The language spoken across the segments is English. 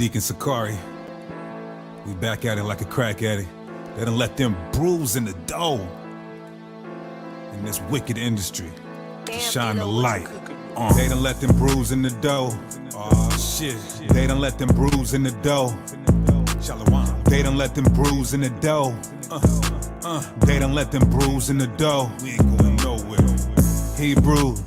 Deacon Sakari. We back at it like a crack addict. They done let them bruise in the dough in this wicked industry to shine the light. They done let them bruise in the dough. Oh shit. They done let them bruise in the dough. They done let them bruise in the dough. They done let them bruise in the dough. We ain't going nowhere. Hebrews.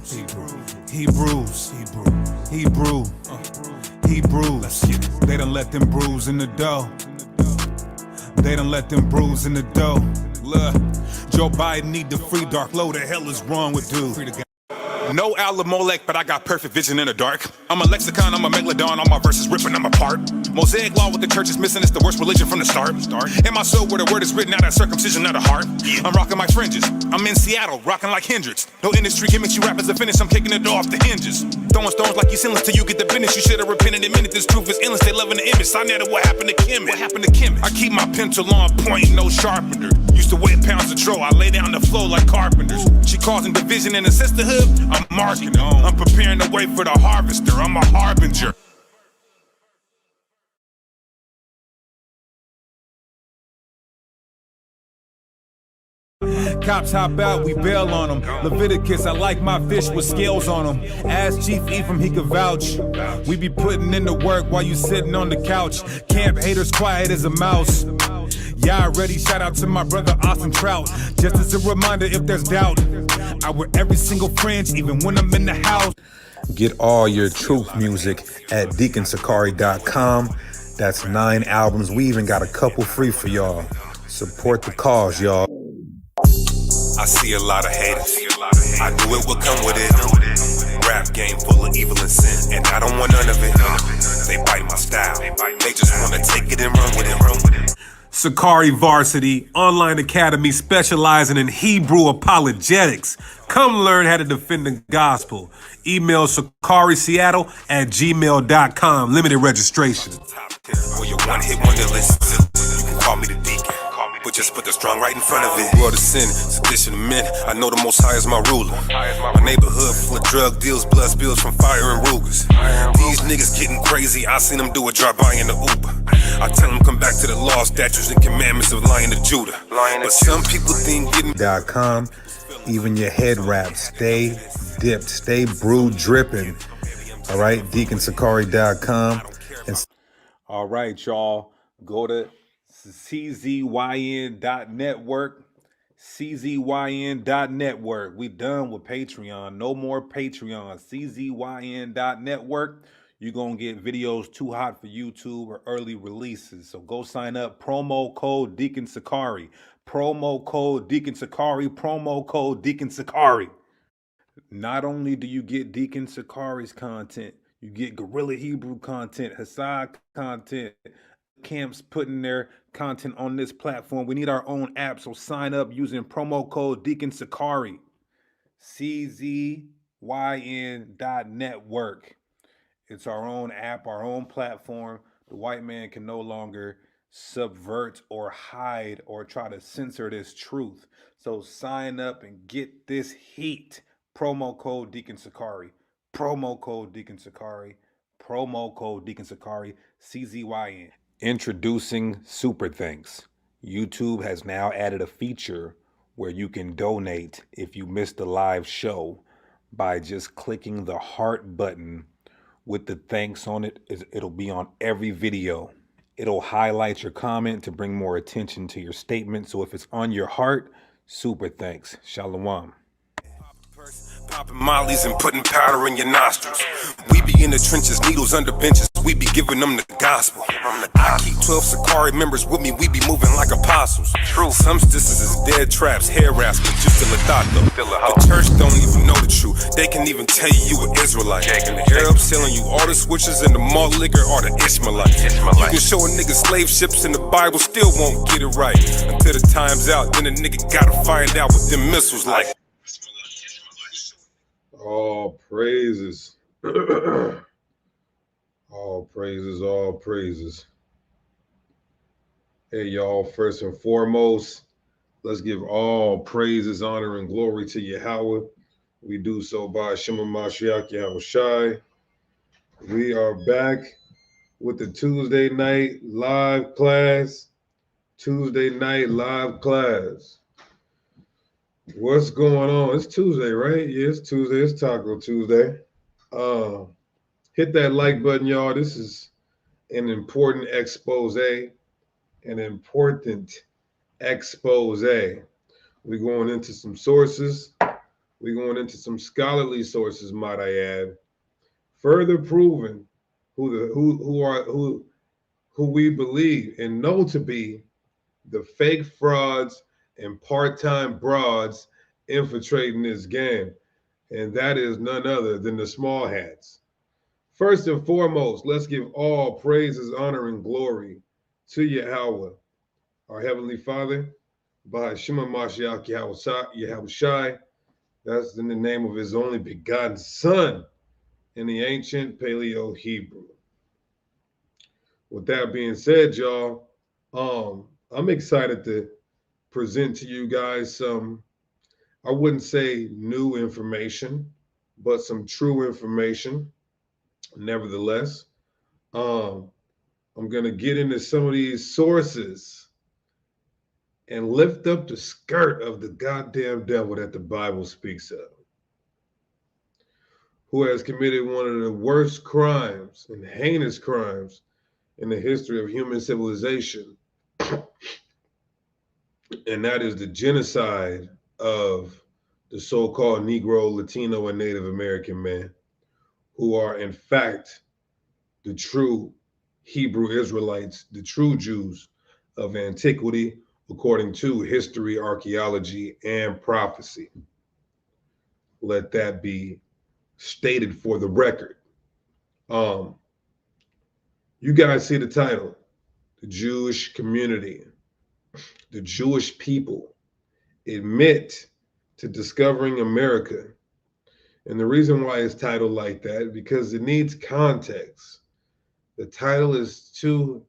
Let's get it. They done let them bruise in the dough. They done let them bruise in the dough. Look, Joe Biden need the free dark. Lo, the hell is wrong with dude? No Alamolek, but I got perfect vision in the dark. I'm a lexicon, I'm a megalodon, all my verses ripping them apart. Mosaic law, what the church is missing, it's the worst religion from the start. In my soul, where the word is written out, that circumcision of the heart. I'm rocking my fringes, I'm in Seattle, rocking like Hendrix. No industry gimmicks, you rappers are finished, I'm kicking it off the hinges. Throwing stones like you sinless till you get the business. You should've repented in a minute, this truth is endless, they loving the image. Sign that, what happened to Kim? What happened to Kim? I keep my pencil on point, no sharpener. Used to weigh pounds of throw, I lay down the flow like carpenters. She causing division in the sisterhood, I'm marking on. I'm preparing the way for the harvester, I'm a harbinger. Cops hop out, we bail on them. Leviticus, I like my fish with scales on them. Ask Chief Ephraim, he could vouch. We be putting in the work while you sitting on the couch. Camp haters quiet as a mouse. Yeah, already shout out to my brother Austin Trout. Just as a reminder if there's doubt, I wear every single fringe even when I'm in the house. Get all your truth music at deaconsakari.com. That's 9 albums. We even got a couple free for y'all. Support the cause, y'all. I see a lot of haters. I knew it would come with it. Rap game full of evil and sin, and I don't want none of it. They bite my style. They just want to take it and run with it. Sakari Varsity Online Academy, specializing in Hebrew apologetics. Come learn how to defend the gospel. Email sakariseattle@gmail.com. Limited registration. Well, you're one hit wonder list. You can call me the deacon, but just put the strong right in front of it. World of sin, sedition of men. I know the Most High is my ruler. My neighborhood full of drug deals, blood spills from fire and Rugers. These niggas getting crazy. I seen them do a drive-by in the Uber. I tell them come back to the law, statutes, and commandments of Lion of Judah. But some people think getting.com, even your head wrap, stay dipped, stay brewed, dripping. All right, deaconsakari.com. All right, y'all, go to czyn.network. czyn.network. We done with Patreon. No more Patreon. czyn.network. You're going to get videos too hot for YouTube or early releases. So go sign up. Promo code Deacon Sakari. Promo code Deacon Sakari. Promo code Deacon Sakari. Not only do you get Deacon Sakari's content, you get Guerrilla Hebrew content, Hassad content, camps putting their content on this platform. We need our own app, so sign up using promo code Deacon Sakari. czyn.network. It's our own app, our own platform. The white man can no longer subvert or hide or try to censor this truth. So sign up and get this heat. Promo code Deacon Sakari. Promo code Deacon Sakari. Promo code Deacon Sakari. CZYN. Introducing Super Thanks. YouTube has now added a feature where you can donate if you missed the live show by just clicking the heart button with the thanks on it. It'll be on every video. It'll highlight your comment to bring more attention to your statement. So if it's on your heart, super thanks. Shalom. Popping mollies and putting powder in your nostrils. We be in the trenches, needles under benches. We be giving them the gospel. I keep 12 Sakari members with me. We be moving like apostles. True. Some sisters is dead traps, hair wraps, but you still a thought though. The church don't even know the truth. They can even tell you an Israelite. The Arabs selling you all the switches and the malt liquor are the Ishmaelites. You can show a nigga slave ships in the Bible, still won't get it right. Until the time's out, then a nigga gotta find out what them missiles like. All praises. All praises, all praises. Hey, y'all, first and foremost, let's give all praises, honor, and glory to Yahweh. We do so by Shema Mashiach Yahweh Shai. We are back with the Tuesday night live class. Tuesday night live class. What's going on? It's Tuesday, right? Yeah, it's Tuesday. It's Taco Tuesday. Uh, Hit that like button, y'all. This is an important expose. An important expose. We're going into some sources. We're going into some scholarly sources, might I add, further proving who we believe and know to be the fake frauds and part-time broads infiltrating this game. And that is none other than the small hats. First and foremost, let's give all praises, honor, and glory to Yahweh, our Heavenly Father, by Shema Mashiach Yahushai. That's in the name of his only begotten Son in the ancient Paleo Hebrew. With that being said, y'all, I'm excited to present to you guys some, I wouldn't say new information, but some true information. Nevertheless, um, I'm going to get into some of these sources and lift up the skirt of the goddamn devil that the Bible speaks of, who has committed one of the worst crimes and heinous crimes in the history of human civilization, and that is the genocide of the so-called Negro, Latino, and Native American men, who are in fact the true Hebrew Israelites, the true Jews of antiquity, according to history, archaeology, and prophecy. Let that be stated for the record. Um, you guys see the title, the Jewish community, the Jewish people admit to discovering America. And the reason why it's titled like that is because it needs context. The title is too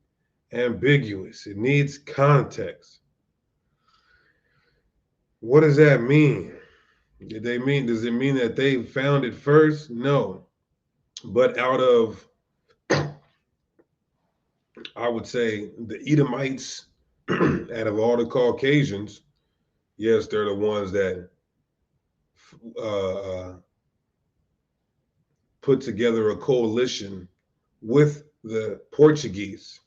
ambiguous. It needs context. What does that mean? Does it mean that they found it first? No. But out of, I would say, the Edomites, out of all the Caucasians, yes, they're the ones that uh, put together a coalition with the Portuguese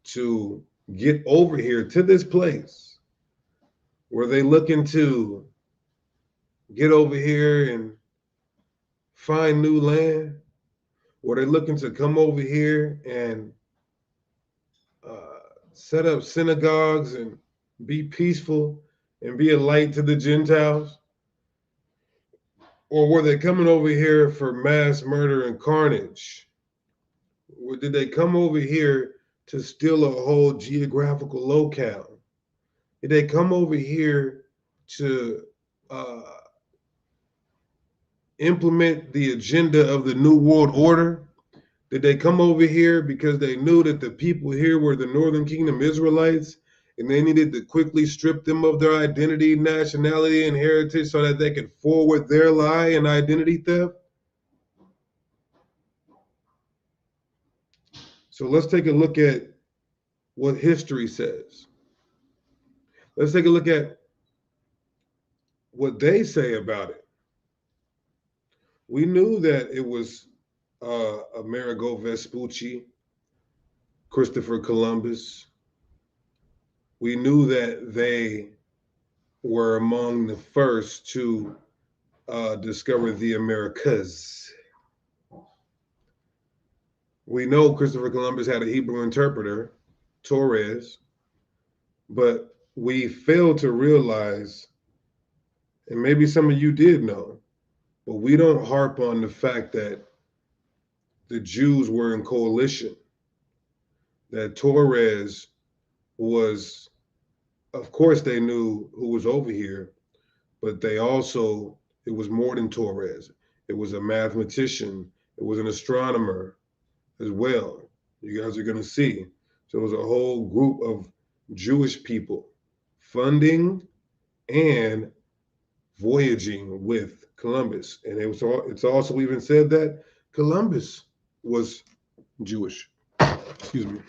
to get over here to this place. Were they looking to get over here and find new land? Were they looking to come over here and set up synagogues and be peaceful and be a light to the Gentiles? Or were they coming over here for mass murder and carnage? Or did they come over here to steal a whole geographical locale? Did they come over here to uh, implement the agenda of the New World Order? Did they come over here because they knew that the people here were the Northern Kingdom Israelites and they needed to quickly strip them of their identity, nationality, and heritage so that they could forward their lie and identity theft? So let's take a look at what history says. Let's take a look at what they say about it. We knew that it was Amerigo Vespucci, Christopher Columbus. We knew that they were among the first to discover the Americas. We know Christopher Columbus had a Hebrew interpreter, Torres, but we fail to realize, and maybe some of you did know, but we don't harp on the fact that the Jews were in coalition, that Torres was, of course, they knew who was over here, but they also, it was more than Torres. It was a mathematician, it was an astronomer as well. You guys are going to see. So it was a whole group of Jewish people funding and voyaging with Columbus. And it's also even said that Columbus was Jewish. Excuse me.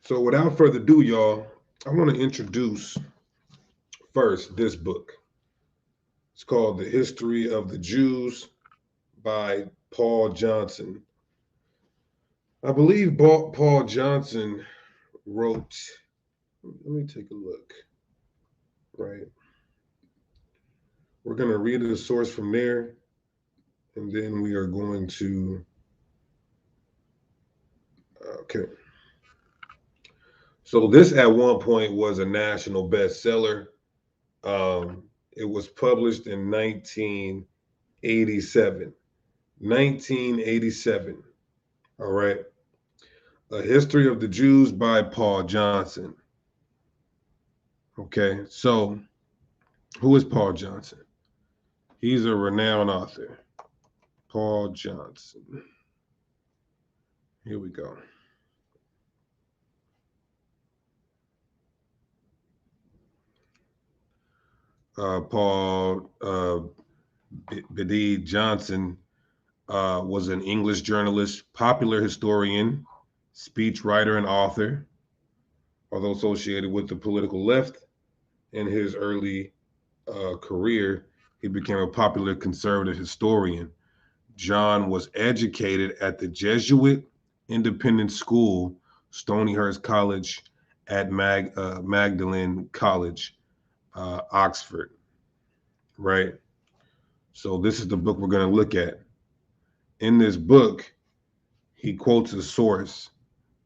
So without further ado, y'all, I want to introduce first this book. It's called The History of the Jews by Paul Johnson. I believe Paul Johnson wrote, let me take a look, right? We're going to read the source from there, and then we are going to, okay. So this at one point was a national bestseller. It was published in 1987. 1987. All right. A History of the Jews by Paul Johnson. Okay. So who is Paul Johnson? He's a renowned author. Paul Johnson. Here we go. Paul Bede Johnson was an English journalist, popular historian, speechwriter, and author. Although associated with the political left in his early career, he became a popular conservative historian. John was educated at the Jesuit independent school, Stonyhurst College at Magdalen College, Oxford, right? So this is the book we're going to look at. In this book, he quotes a source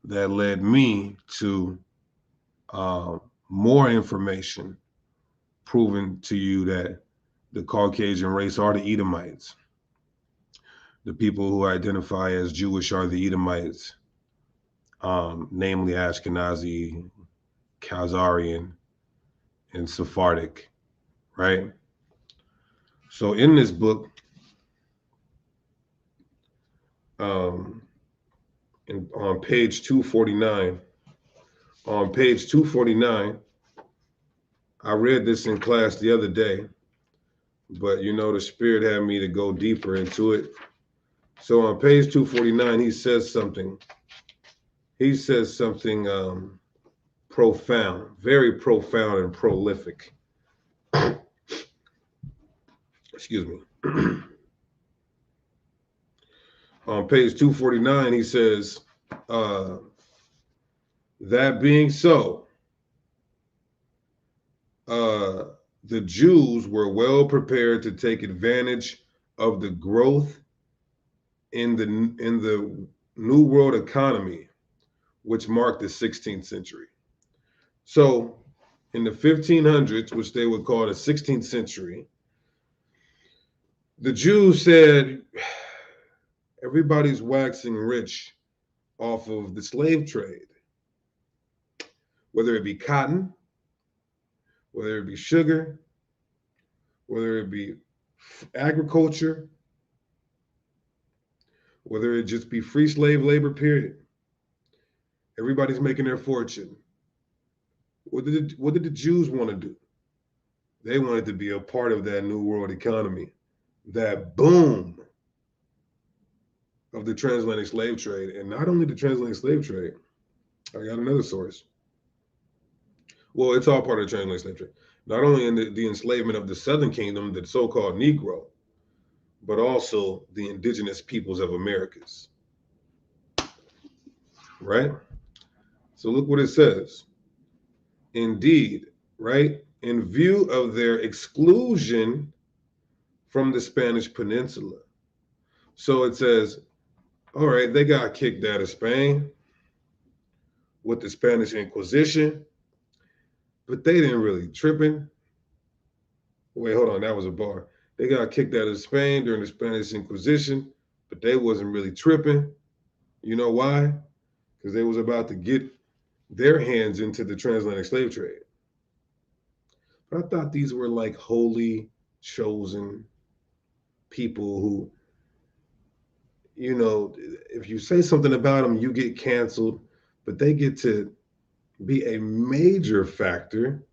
that led me to more information proving to you that the Caucasian race are the Edomites. The people who identify as Jewish are the Edomites, namely Ashkenazi, Khazarian, and Sephardic, right? So in this book, on page 249, I read this in class the other day, but you know, the Spirit had me to go deeper into it. So on page 249, he says something. He says something profound, very profound and prolific. Excuse me. On page 249, he says, that being so, the Jews were well prepared to take advantage of the growth in the New World economy, which marked the 16th century. So in the 1500s, which they would call the 16th century, the Jews said, everybody's waxing rich off of the slave trade, whether it be cotton, whether it be sugar, whether it be agriculture, whether it just be free slave labor, period. Everybody's making their fortune. What did the Jews want to do? They wanted to be a part of that new world economy, that boom of the transatlantic slave trade. And not only the transatlantic slave trade, I got another source. Well, it's all part of the transatlantic slave trade. Not only in the enslavement of the Southern Kingdom, the so-called Negro, but also the indigenous peoples of Americas. Right? So look what it says. Indeed, right? In view of their exclusion from the Spanish Peninsula. So it says, all right, they got kicked out of Spain with the Spanish Inquisition, but they didn't really tripping. Wait, hold on, that was a bar. They got kicked out of Spain during the Spanish Inquisition, but they wasn't really tripping. You know why? Because they was about to get their hands into the transatlantic slave trade. But I thought these were like holy, chosen people who, you know, if you say something about them, you get canceled, but they get to be a major factor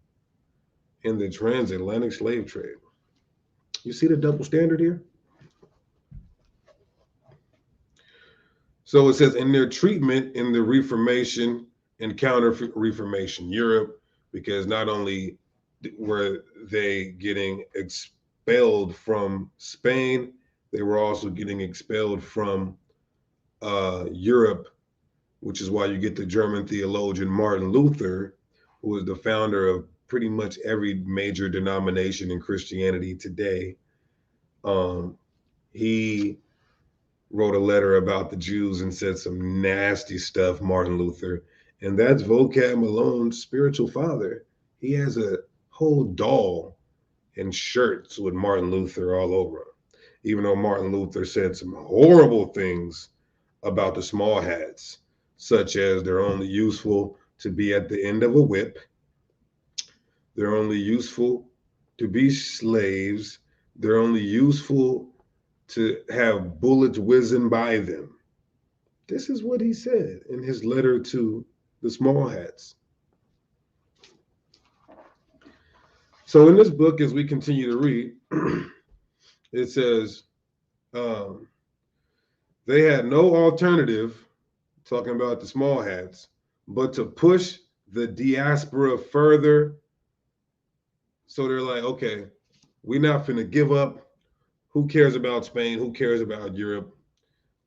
in the transatlantic slave trade. You see the double standard here? So it says in their treatment in the Reformation and Counter Reformation Europe, because not only were they getting expelled from Spain, they were also getting expelled from Europe, which is why you get the German theologian Martin Luther, who was the founder of pretty much every major denomination in Christianity today. He wrote a letter about the Jews and said some nasty stuff, Martin Luther. And that's Vocab Malone's spiritual father. He has a whole doll and shirts with Martin Luther all over him. Even though Martin Luther said some horrible things about the small hats, such as they're only useful to be at the end of a whip, they're only useful to be slaves, they're only useful to have bullets whizzing by them. This is what he said in his letter to the small hats. So in this book, as we continue to read, it says they had no alternative, talking about the small hats, but to push the diaspora further. So they're like, okay, we're not finna give up. Who cares about Spain? Who cares about Europe?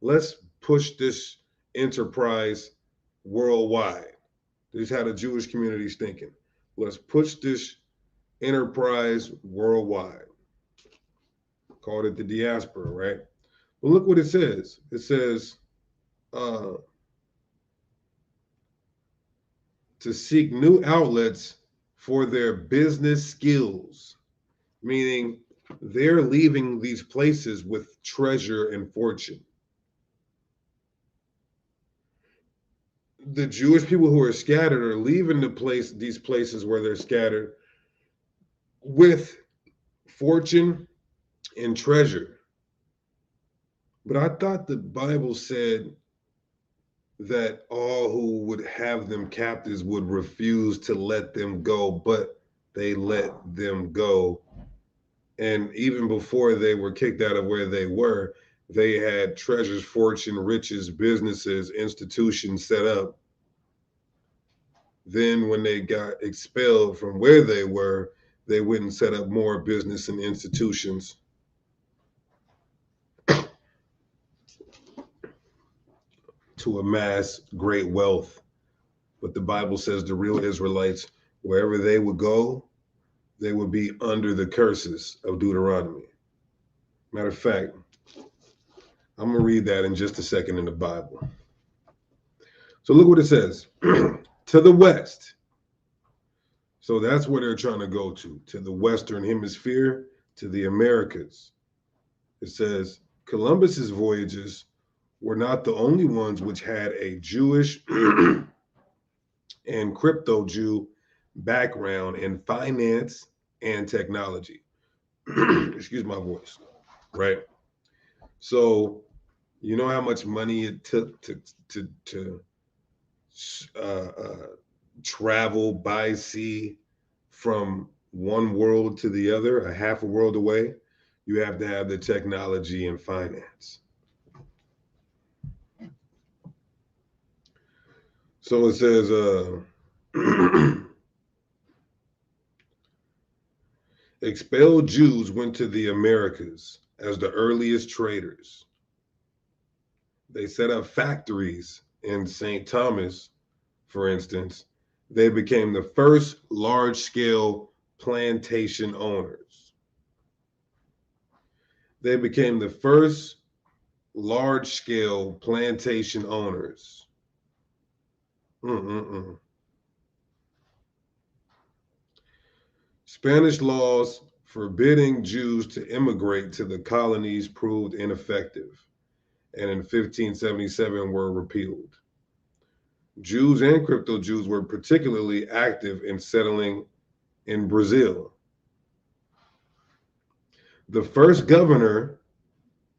Let's push this enterprise worldwide. This is how the Jewish community is thinking. Let's push this enterprise worldwide. Called it the diaspora, right? Well, look what it says. It says to seek new outlets for their business skills, meaning they're leaving these places with treasure and fortune. The Jewish people who are scattered are leaving these places where they're scattered with fortune and treasure. But I thought the Bible said that all who would have them captives would refuse to let them go, but they let them go. And even before they were kicked out of where they were, they had treasures, fortune, riches, businesses, institutions set up. Then when they got expelled from where they were, they went and set up more business and institutions. To amass great wealth. But the Bible says the real Israelites, wherever they would go, they would be under the curses of Deuteronomy. Matter of fact, I'm going to read that in just a second in the Bible. So look what it says. To the west. So that's where they're trying to go to the Western Hemisphere, to the Americas. It says Columbus's voyages were not the only ones which had a Jewish and crypto Jew background in finance and technology. Excuse my voice, right? So you know how much money it took to travel by sea from one world to the other, a half a world away? You have to have the technology and finance. So it says, expelled Jews went to the Americas as the earliest traders. They set up factories in St. Thomas, for instance. They became the first large-scale plantation owners. They became the first large-scale plantation owners. Spanish laws forbidding Jews to immigrate to the colonies proved ineffective, and in 1577 were repealed. Jews and crypto Jews were particularly active in settling in Brazil. The first governor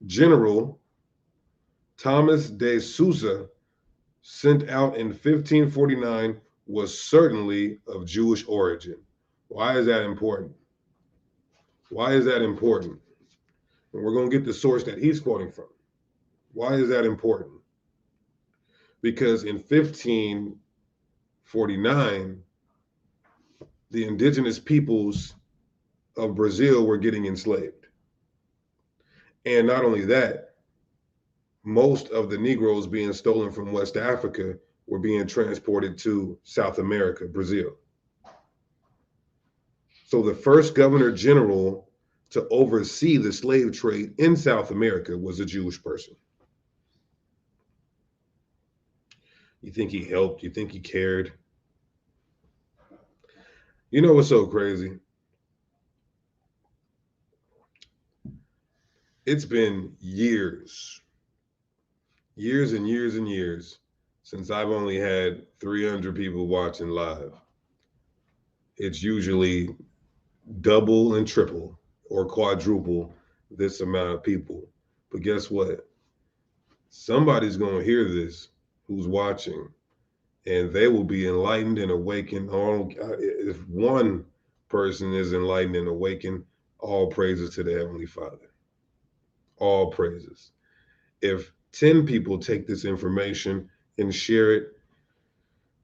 general, Thomas de Souza, sent out in 1549 was certainly of Jewish origin. Why is that important? Why is that important? And we're going to get the source that he's quoting from. Why is that important? Because in 1549, the indigenous peoples of Brazil were getting enslaved. And not only that, most of the Negroes being stolen from West Africa were being transported to South America, Brazil. So the first governor general to oversee the slave trade in South America was a Jewish person. You think he helped? You think he cared? You know what's so crazy? It's been years and years and years since I've only had 300 people watching live. It's usually double and triple or quadruple this amount of people. But guess what? Somebody's going to hear this who's watching, and they will be enlightened and awakened. If one person is enlightened and awakened, all praises to the Heavenly Father. All praises. If 10 people take this information and share it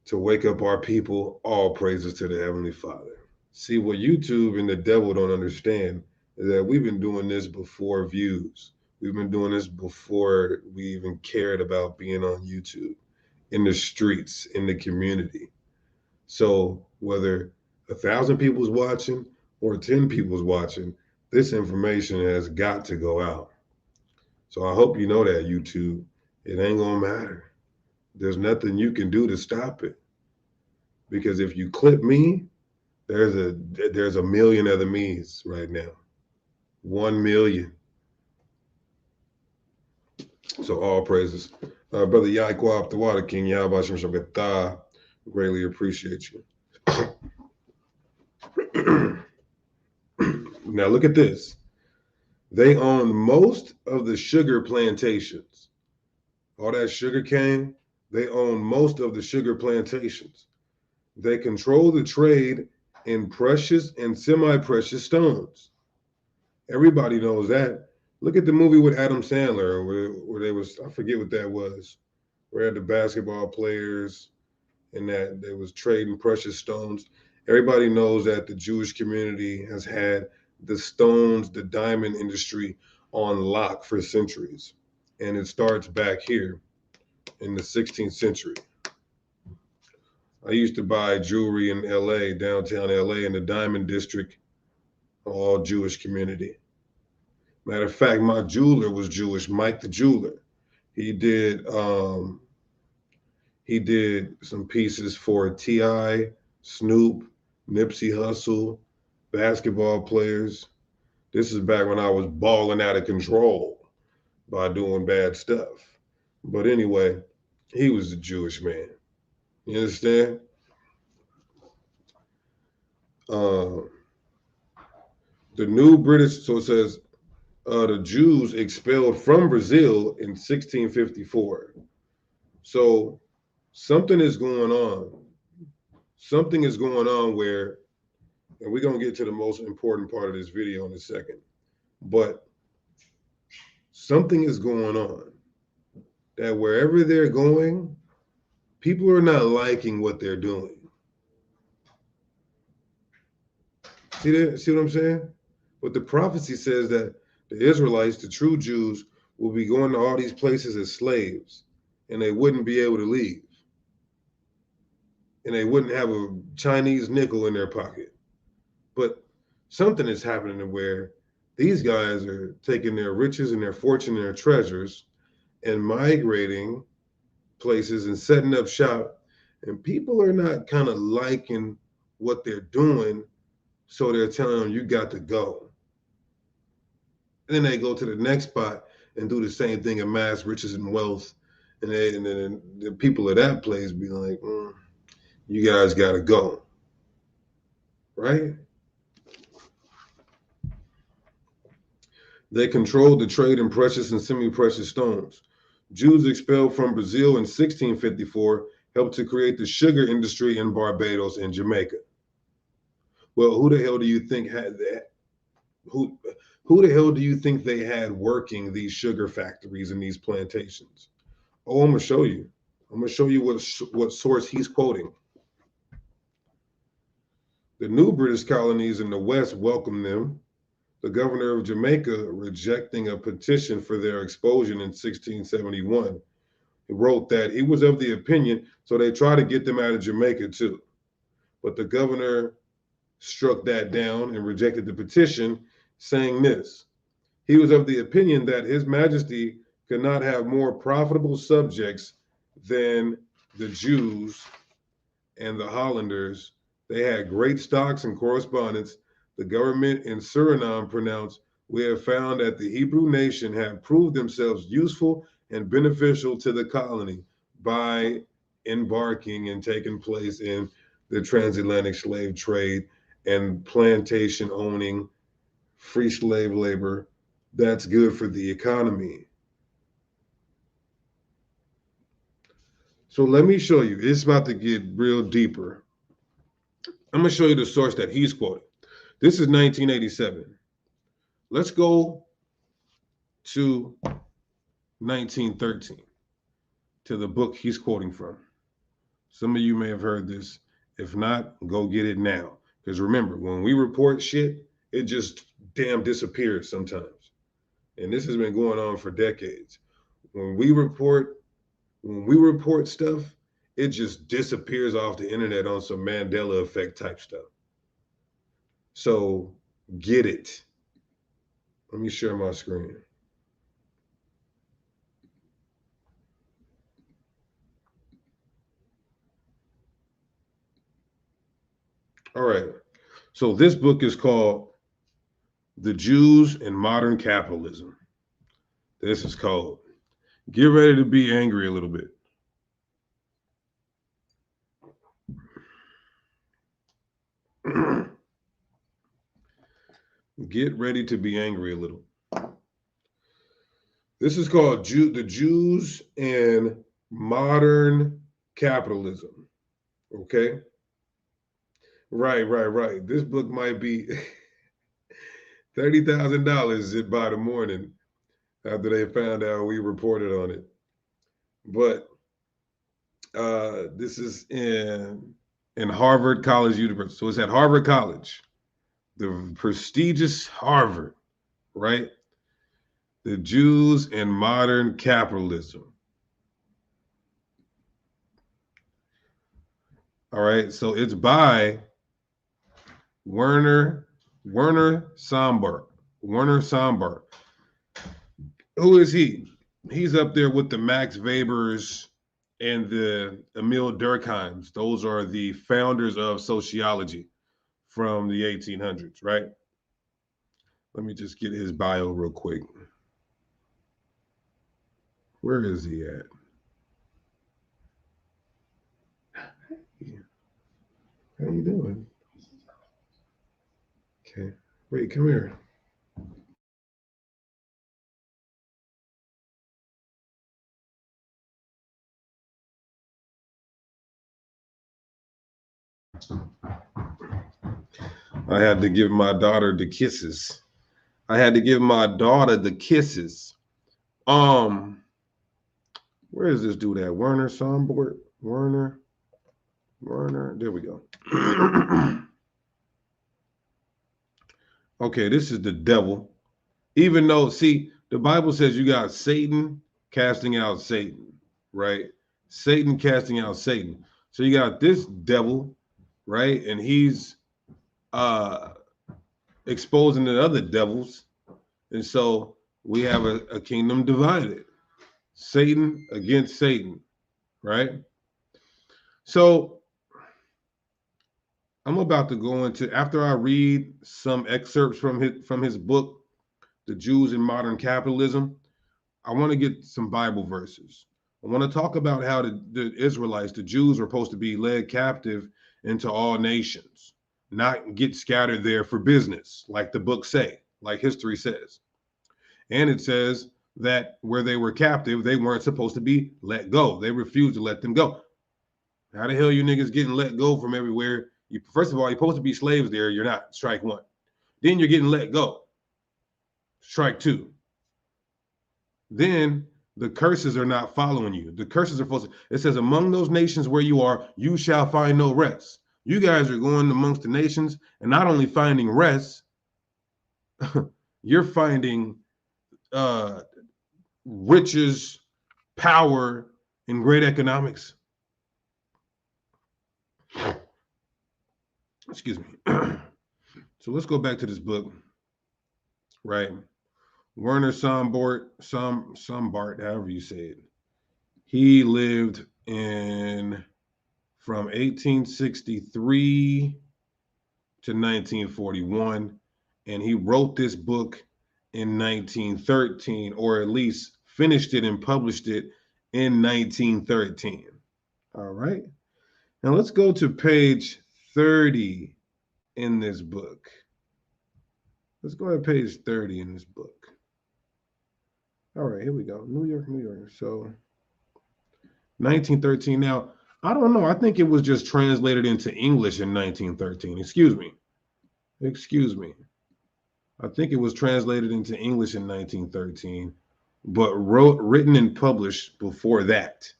to wake up our people, all praises to the Heavenly Father. See, what YouTube and the devil don't understand is that we've been doing this before views. We've been doing this before we even cared about being on YouTube, in the streets, in the community. So whether 1,000 people's watching or 10 people's watching, this information has got to go out. So I hope you know that, YouTube. It ain't gonna matter. There's nothing you can do to stop it. Because if you clip me, there's a million other me's right now. 1 million. So all praises. Brother Yaquab, the Water King, Yahbashim Shabbatah, greatly appreciate you. Now look at this. They own most of the sugar plantations. All that sugar cane, they own most of the sugar plantations. They control the trade in precious and semi-precious stones. Everybody knows that. Look at the movie with Adam Sandler where they was, I forget what that was, where had the basketball players and that they was trading precious stones. Everybody knows that the Jewish community has had the stones, the diamond industry on lock for centuries. And it starts back here in the 16th century. I used to buy jewelry in LA, downtown LA, in the Diamond District, all Jewish community. Matter of fact, my jeweler was Jewish, Mike the jeweler. He did some pieces for T.I., Snoop, Nipsey Hussle, basketball players. This is back when I was balling out of control by doing bad stuff. But anyway, he was a Jewish man. You understand? The new British, so it says, the Jews expelled from Brazil in 1654. So something is going on. Something is going on where, and we're going to get to the most important part of this video in a second, but something is going on that wherever they're going, people are not liking what they're doing. See that? See what I'm saying? But the prophecy says that the Israelites, the true Jews, will be going to all these places as slaves, and they wouldn't be able to leave. And they wouldn't have a Chinese nickel in their pocket. But something is happening where these guys are taking their riches and their fortune and their treasures and migrating places and setting up shop. And people are not kind of liking what they're doing, so they're telling them, you got to go. And then they go to the next spot and do the same thing, amass riches and wealth. And then the people of that place be like, you guys got to go. Right? They controlled the trade in precious and semi-precious stones. Jews expelled from Brazil in 1654 helped to create the sugar industry in Barbados and Jamaica. Well, who the hell do you think had that? Who the hell do you think they had working these sugar factories and these plantations? Oh, I'm gonna show you. I'm gonna show you what source he's quoting. The new British colonies in the West welcomed them. The governor of Jamaica rejecting a petition for their expulsion in 1671. He wrote that he was of the opinion, so they tried to get them out of Jamaica too. But the governor struck that down and rejected the petition, saying this: he was of the opinion that His Majesty could not have more profitable subjects than the Jews and the Hollanders. They had great stocks and correspondence. The government in Suriname pronounced, we have found that the Hebrew nation have proved themselves useful and beneficial to the colony by embarking and taking place in the transatlantic slave trade and plantation owning, free slave labor. That's good for the economy. So let me show you. It's about to get real deeper. I'm going to show you the source that he's quoting. This is 1987. Let's go to 1913, to the book he's quoting from. Some of you may have heard this. If not, go get it now. Because remember, when we report shit, it just damn disappears sometimes. And this has been going on for decades. When we report stuff, it just disappears off the internet on some Mandela effect type stuff. So get it. Let me share my screen. All right. So this book is called The Jews and Modern Capitalism. This is called. Get ready to be angry a little bit. Get ready to be angry a little. This is called The Jews and Modern Capitalism. Okay? Right. This book might be $30,000 by the morning after they found out we reported on it. But this is in Harvard College University. So it's at Harvard College, the prestigious Harvard, right? The Jews and Modern Capitalism. All right, so it's by Werner Sombart. Werner Sombart. Who is he? He's up there with the Max Webers and the Emil Durkheim's. Those are the founders of sociology from the 1800s, right? Let me just get his bio real quick. Where is he at? How you doing? Okay. Wait, come here. I had to give my daughter the kisses. Where is this dude at? Werner Sombart? Werner. There we go. Okay, this is the devil. Even though, see, the Bible says you got Satan casting out Satan, right? Satan casting out Satan. So you got this devil, right? And he's exposing the other devils. And so we have a kingdom divided. Satan against Satan, right? So I'm about to go into, after I read some excerpts from his book, The Jews and Modern Capitalism, I want to get some Bible verses. I want to talk about how the Israelites, the Jews, were supposed to be led captive into all nations, not get scattered there for business, like the book say, like history says. And it says that where they were captive, they weren't supposed to be let go. They refused to let them go. How the hell you niggas getting let go from everywhere First of all, you're supposed to be slaves there. You're not. Strike one. Then you're getting let go. Strike two. Then the curses are not following you. The curses are supposed to, it says, among those nations where you are, you shall find no rest. You guys are going amongst the nations and not only finding rest, you're finding riches, power, and great economics. Excuse me. So let's go back to this book, right? Werner Sombart, however you say it. He lived in from 1863 to 1941, and he wrote this book in 1913, or at least finished it and published it in 1913. All right. Now let's go to page 30 in this book. Let's go to page 30 in this book. All right, here we go. New York. So 1913. Now, I don't know. I think it was just translated into English in 1913. Excuse me. I think it was translated into English in 1913, but written and published before that.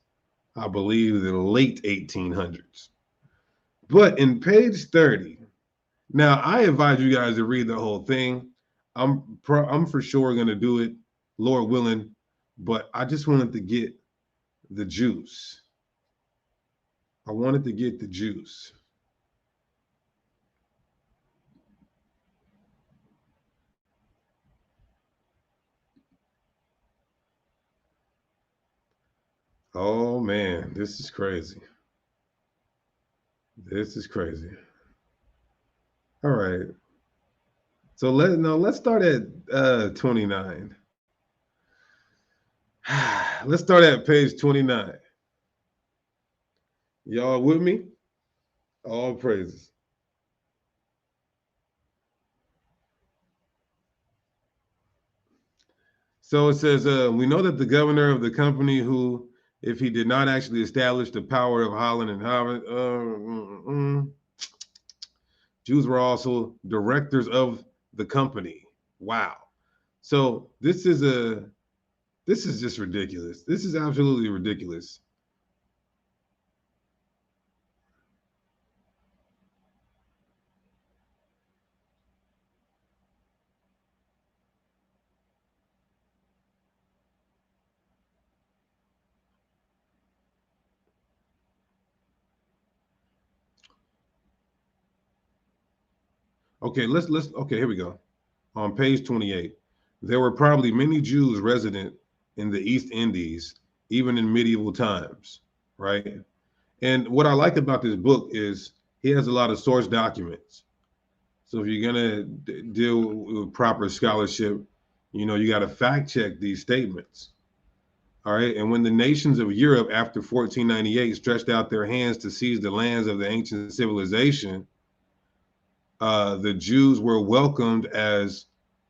I believe the late 1800s. But in page 30, now I advise you guys to read the whole thing. I'm for sure going to do it, Lord willing, but I just wanted to get the juice. I wanted to get the juice. Oh man, this is crazy. This is crazy. All right. So let's start at 29. Let's start at page 29. Y'all with me? All praises. So it says, we know that the governor of the company who, if he did not actually establish the power of Holland and Holland, Jews were also directors of the company. Wow. So this is just ridiculous. This is absolutely ridiculous. Okay, okay, here we go. On page 28, there were probably many Jews resident in the East Indies, even in medieval times, right? And what I like about this book is he has a lot of source documents. So if you're gonna deal with proper scholarship, you got to fact check these statements. All right. And when the nations of Europe after 1498 stretched out their hands to seize the lands of the ancient civilization, the Jews were welcomed as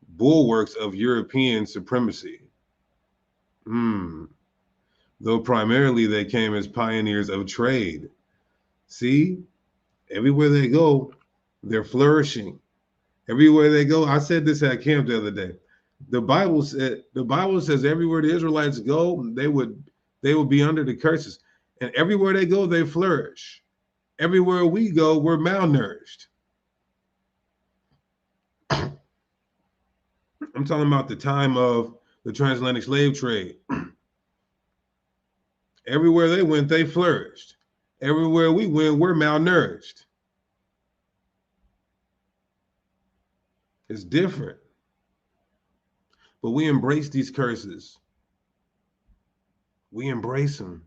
bulwarks of European supremacy. Though primarily they came as pioneers of trade. See, everywhere they go, they're flourishing. Everywhere they go, I said this at camp the other day. The Bible says everywhere the Israelites go, they would be under the curses. And everywhere they go, they flourish. Everywhere we go, we're malnourished. I'm talking about the time of the transatlantic slave trade. Everywhere they went, they flourished. Everywhere we went, we're malnourished. It's different. But we embrace these curses. We embrace them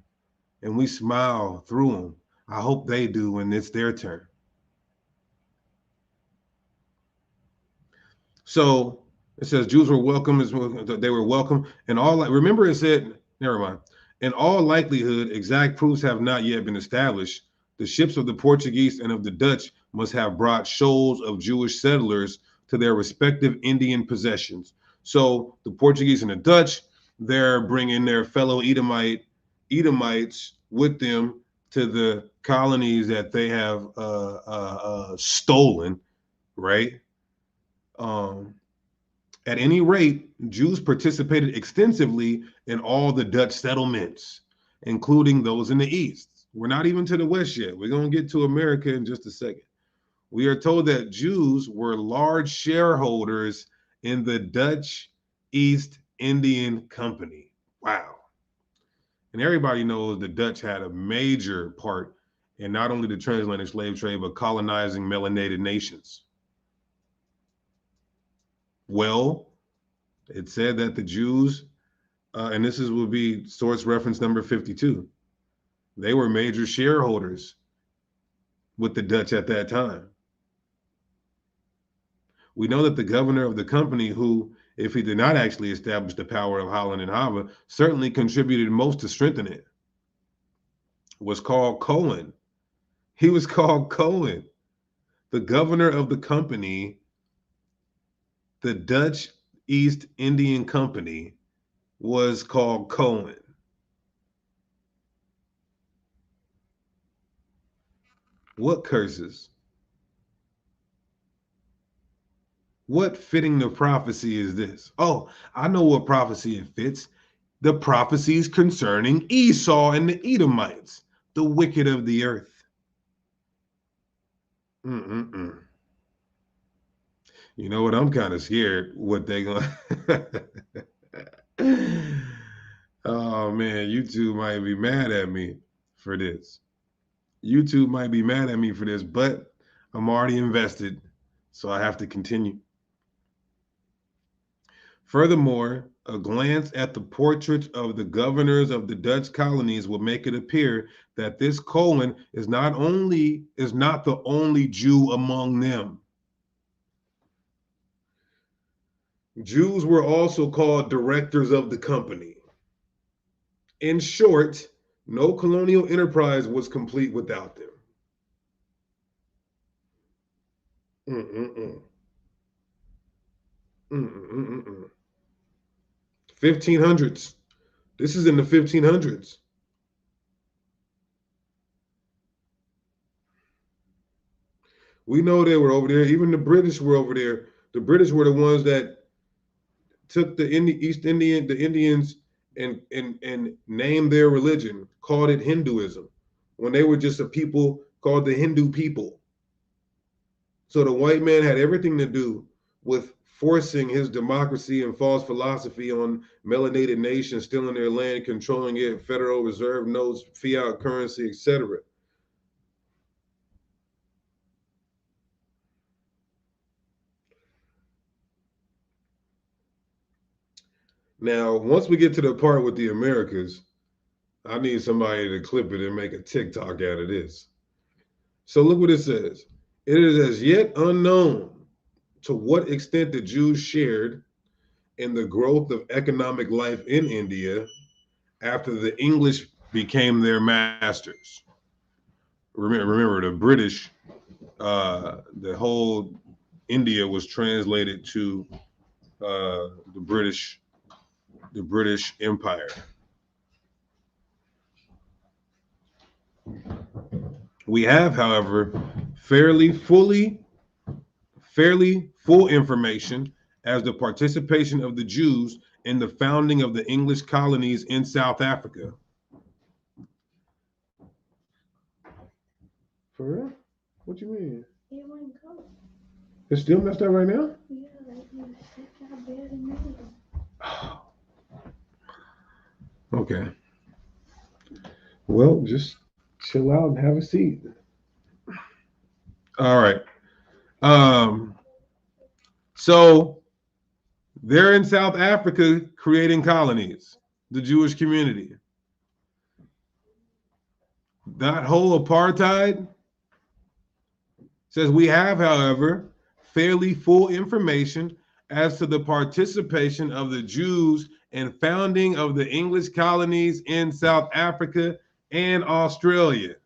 and we smile through them. I hope they do when it's their turn. So it says Jews were welcome, they were welcome. And remember it said, never mind. In all likelihood, exact proofs have not yet been established. The ships of the Portuguese and of the Dutch must have brought shoals of Jewish settlers to their respective Indian possessions. So the Portuguese and the Dutch, they're bringing their fellow Edomites with them to the colonies that they have stolen, right? At any rate, Jews participated extensively in all the Dutch settlements, including those in the East. We're not even to the West yet. We're going to get to America in just a second. We are told that Jews were large shareholders in the Dutch East Indian Company. Wow. And everybody knows the Dutch had a major part in not only the transatlantic slave trade, but colonizing melanated nations. Well, it said that the Jews, and this will be source reference number 52, they were major shareholders with the Dutch at that time. We know that the governor of the company, who, if he did not actually establish the power of Holland and Java, certainly contributed most to strengthen it, was called Cohen. He was called Cohen. The governor of the company, the Dutch East Indian Company, was called Cohen. What curses? What fitting the prophecy is this? Oh, I know what prophecy it fits. The prophecies concerning Esau and the Edomites, the wicked of the earth. Mm-mm-mm. You know what? I'm kind of scared what they gonna. Oh man, YouTube might be mad at me for this. YouTube might be mad at me for this, but I'm already invested, so I have to continue. Furthermore, a glance at the portraits of the governors of the Dutch colonies will make it appear that this Cohen is not the only Jew among them. Jews were also called directors of the company. In short, no colonial enterprise was complete without them. Mm-mm-mm. Mm-mm-mm-mm. 1500s. This is in the 1500s. We know they were over there. Even the British were over there. The British were the ones that took the Indians and named their religion, called it Hinduism, when they were just a people called the Hindu people. So the white man had everything to do with forcing his democracy and false philosophy on melanated nations, stealing their land, controlling it, Federal Reserve notes, fiat currency, etc. Now, once we get to the part with the Americas, I need somebody to clip it and make a TikTok out of this. So look what it says. It is as yet unknown to what extent the Jews shared in the growth of economic life in India after the English became their masters. Remember the British, the whole India was translated to the British Empire. We have, however, fairly full information as the participation of the Jews in the founding of the English colonies in South Africa. For real? What you mean? It wouldn't go. It's still messed up right now? Yeah, like you set your bed and everything. Okay. Well, just chill out and have a seat. All right. So they're in South Africa creating colonies, the Jewish community. That whole apartheid says we have, however, fairly full information as to the participation of the Jews in founding of the English colonies in South Africa and Australia.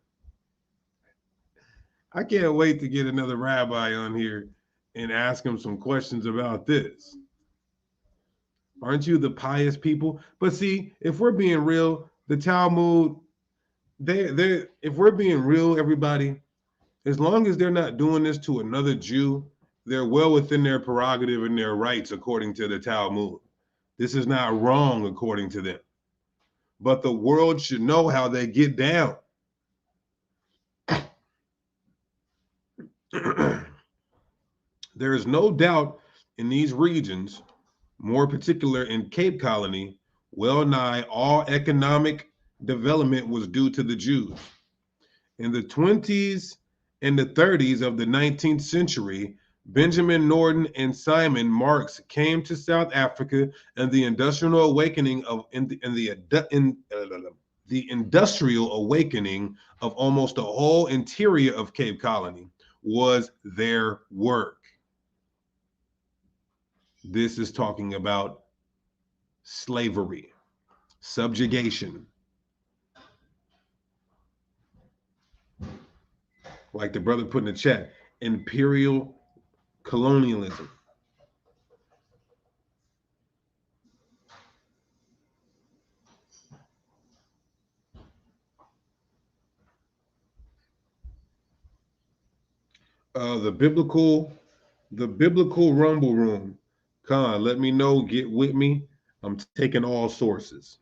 I can't wait to get another rabbi on here and ask him some questions about this. Aren't you the pious people? But see, if we're being real, the Talmud they if we're being real, everybody, as long as they're not doing this to another Jew, they're well within their prerogative and their rights according to the Talmud. This is not wrong according to them. But the world should know how they get down. There is no doubt in these regions, more particular in Cape Colony, well nigh all economic development was due to the Jews. In the 20s and the 30s of the 19th century, Benjamin Norton and Simon Marx came to South Africa, and the industrial awakening the industrial awakening of almost the whole interior of Cape Colony was their work. This is talking about slavery, subjugation, like the brother put in the chat, imperial colonialism. The biblical rumble room. Khan, let me know, get with me. I'm taking all sources.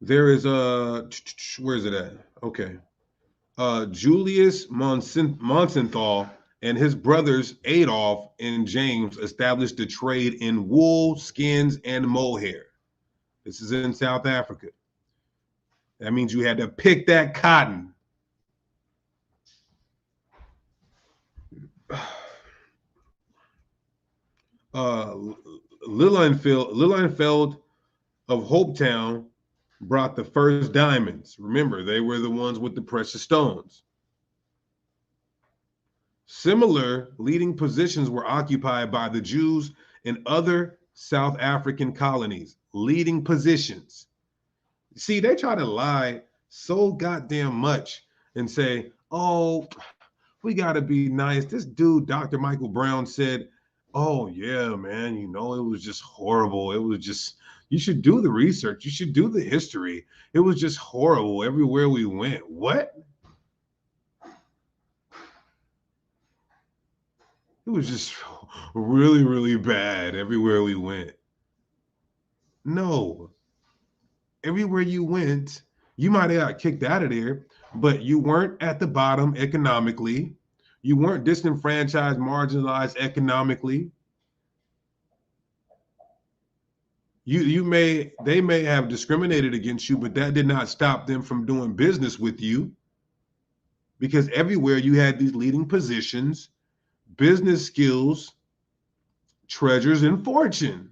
There is a where is it at? Okay. Julius Monsenthal and his brothers Adolf and James established a trade in wool, skins, and mohair. This is in South Africa. That means you had to pick that cotton. Uh, Lilienfeld of Hopetown brought the first diamonds. Remember, they were the ones with the precious stones. Similar leading positions were occupied by the Jews in other South African colonies. Leading positions. See, they try to lie so goddamn much and say, oh, we got to be nice. This dude, Dr. Michael Brown, said, oh, yeah, man, you know, it was just horrible. It was just, you should do the research. You should do the history. It was just horrible everywhere we went. What? It was just really, really bad everywhere we went. No. Everywhere you went, you might have got kicked out of there, but you weren't at the bottom economically. You weren't disenfranchised, marginalized economically. They may have discriminated against you, but that did not stop them from doing business with you, because everywhere you had these leading positions, business skills, treasures, and fortune.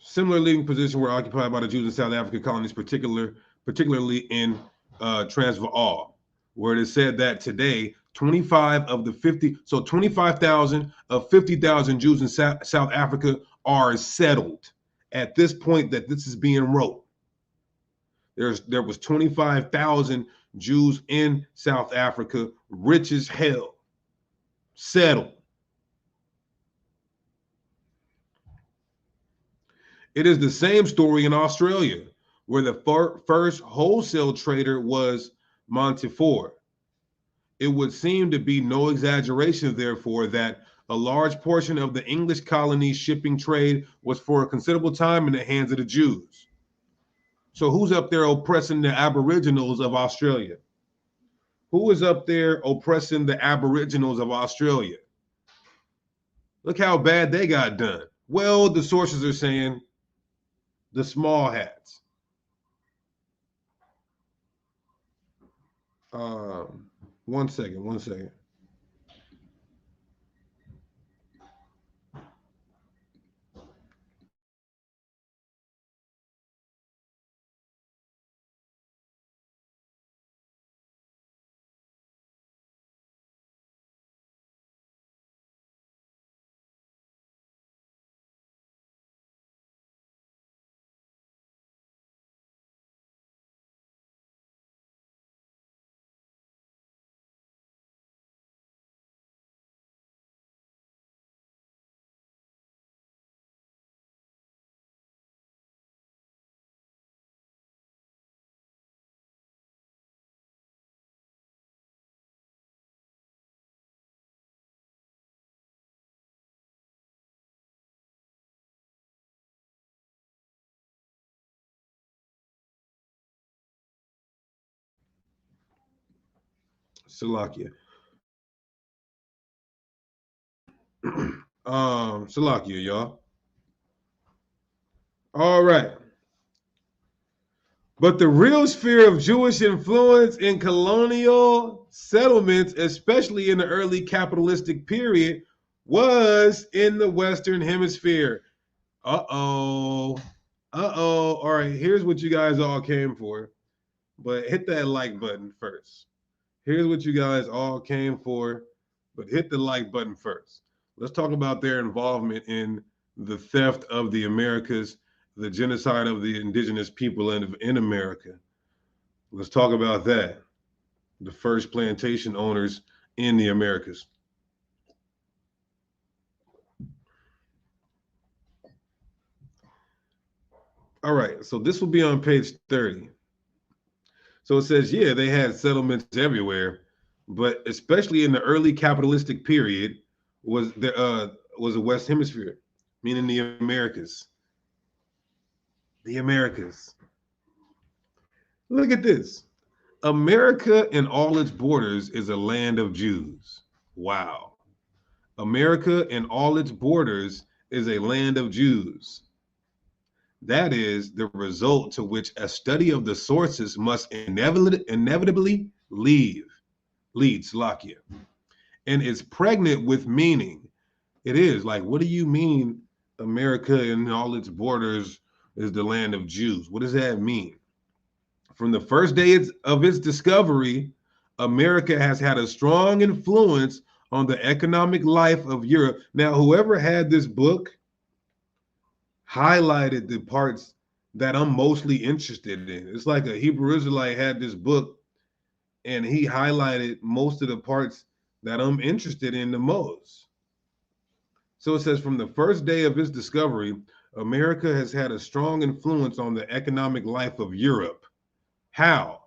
Similar leading positions were occupied by the Jews in South African colonies, particularly in Transvaal, where it is said that today 25 of the 50, so 25,000 of 50,000 Jews in South Africa are settled at this point that this is being wrote. There was 25,000 Jews in South Africa, rich as hell, settled. It is the same story in Australia, where the first wholesale trader was Montefiore. It would seem to be no exaggeration, therefore, that a large portion of the English colonies' shipping trade was for a considerable time in the hands of the Jews. So who's up there oppressing the Aboriginals of Australia? Who is up there oppressing the Aboriginals of Australia? Look how bad they got done. Well, the sources are saying the small hats. One second. Salakia. Salakia, y'all. All right. But the real sphere of Jewish influence in colonial settlements, especially in the early capitalistic period, was in the Western Hemisphere. Uh-oh. Uh-oh. All right, here's what you guys all came for. But hit that like button first. Here's what you guys all came for, but hit the like button first. Let's talk about their involvement in the theft of the Americas, the genocide of the indigenous people in America. Let's talk about that. The first plantation owners in the Americas. All right, so this will be on page 30. So it says, yeah, they had settlements everywhere, but especially in the early capitalistic period was the West Hemisphere, meaning the Americas. The Americas. Look at this. America and all its borders is a land of Jews. Wow. America and all its borders is a land of Jews. That is the result to which a study of the sources must inevitably leads, Lakia. And it's pregnant with meaning. It is like, what do you mean America and all its borders is the land of Jews? What does that mean? From the first day of its discovery, America has had a strong influence on the economic life of Europe. Now, whoever had this book highlighted the parts that I'm mostly interested in. It's like a Hebrew Israelite had this book and he highlighted most of the parts that I'm interested in the most. So it says, from the first day of its discovery, America has had a strong influence on the economic life of Europe. How?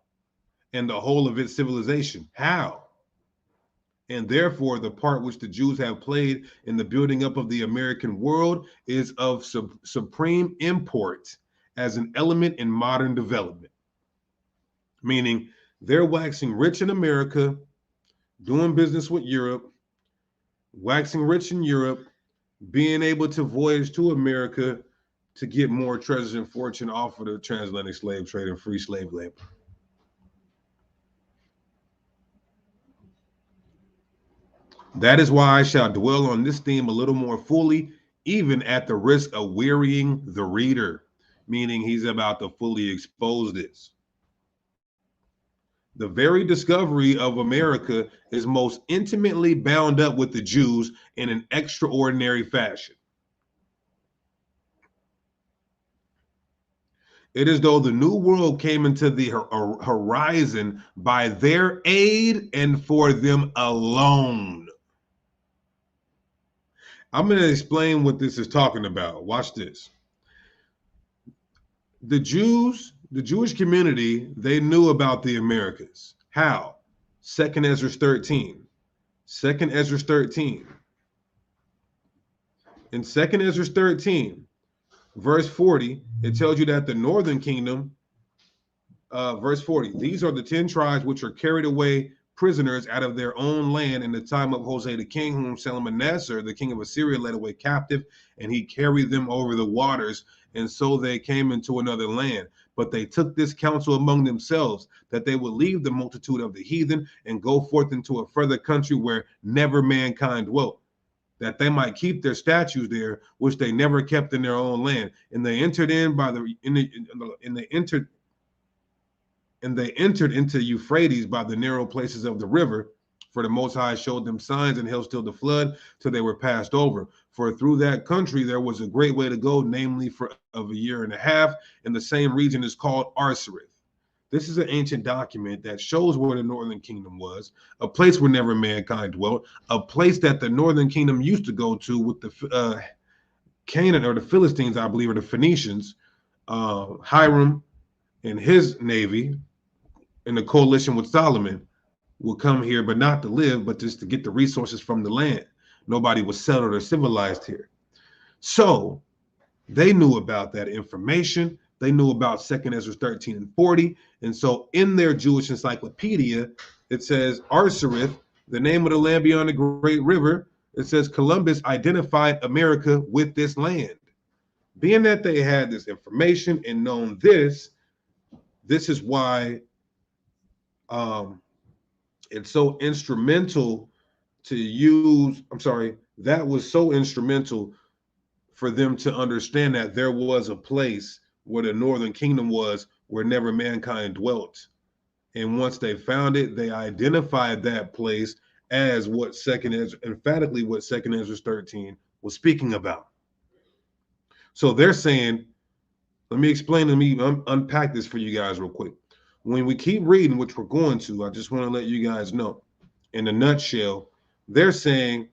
And the whole of its civilization. How? And therefore, the part which the Jews have played in the building up of the American world is of supreme import as an element in modern development. Meaning, they're waxing rich in America, doing business with Europe, waxing rich in Europe, being able to voyage to America to get more treasures and fortune off of the transatlantic slave trade and free slave labor. That is why I shall dwell on this theme a little more fully, even at the risk of wearying the reader, meaning he's about to fully expose this. The very discovery of America is most intimately bound up with the Jews in an extraordinary fashion. It is though the new world came into the horizon by their aid and for them alone. I'm going to explain what this is talking about. Watch this. The Jewish community, they knew about the Americas. How? 2nd Ezra 13. 2nd Ezra 13. In 2nd Ezra 13, verse 40, it tells you that the northern kingdom, verse 40, these are the 10 tribes which are carried away prisoners out of their own land in the time of Hosea the king, whom Shalmaneser, the king of Assyria, led away captive, and he carried them over the waters, and so they came into another land. But they took this counsel among themselves, that they would leave the multitude of the heathen and go forth into a further country where never mankind dwelt, that they might keep their statues there, which they never kept in their own land. And they entered they entered into Euphrates by the narrow places of the river, for the Most High showed them signs and held still the flood till they were passed over. For through that country there was a great way to go, namely of a year and a half, and the same region is called Arsareth. This is an ancient document that shows where the northern kingdom was, a place where never mankind dwelt, a place that the northern kingdom used to go to with the Canaan, or the Philistines, I believe, or the Phoenicians, Hiram and his navy, in the coalition with Solomon, will come here, but not to live, but just to get the resources from the land. Nobody was settled or civilized here. So they knew about that information. They knew about 2nd Ezra 13 and 40. And so in their Jewish encyclopedia, it says Arsarith, the name of the land beyond the great river. It says Columbus identified America with this land. Being that they had this information and known this is why it's so instrumental to use. I'm sorry, that was so instrumental for them to understand that there was a place where the northern kingdom was, where never mankind dwelt. And once they found it, they identified that place as what emphatically what Second Ezra 13 was speaking about. So they're saying, let me unpack this for you guys real quick. When we keep reading, which we're going to, I just want to let you guys know, in a nutshell, they're saying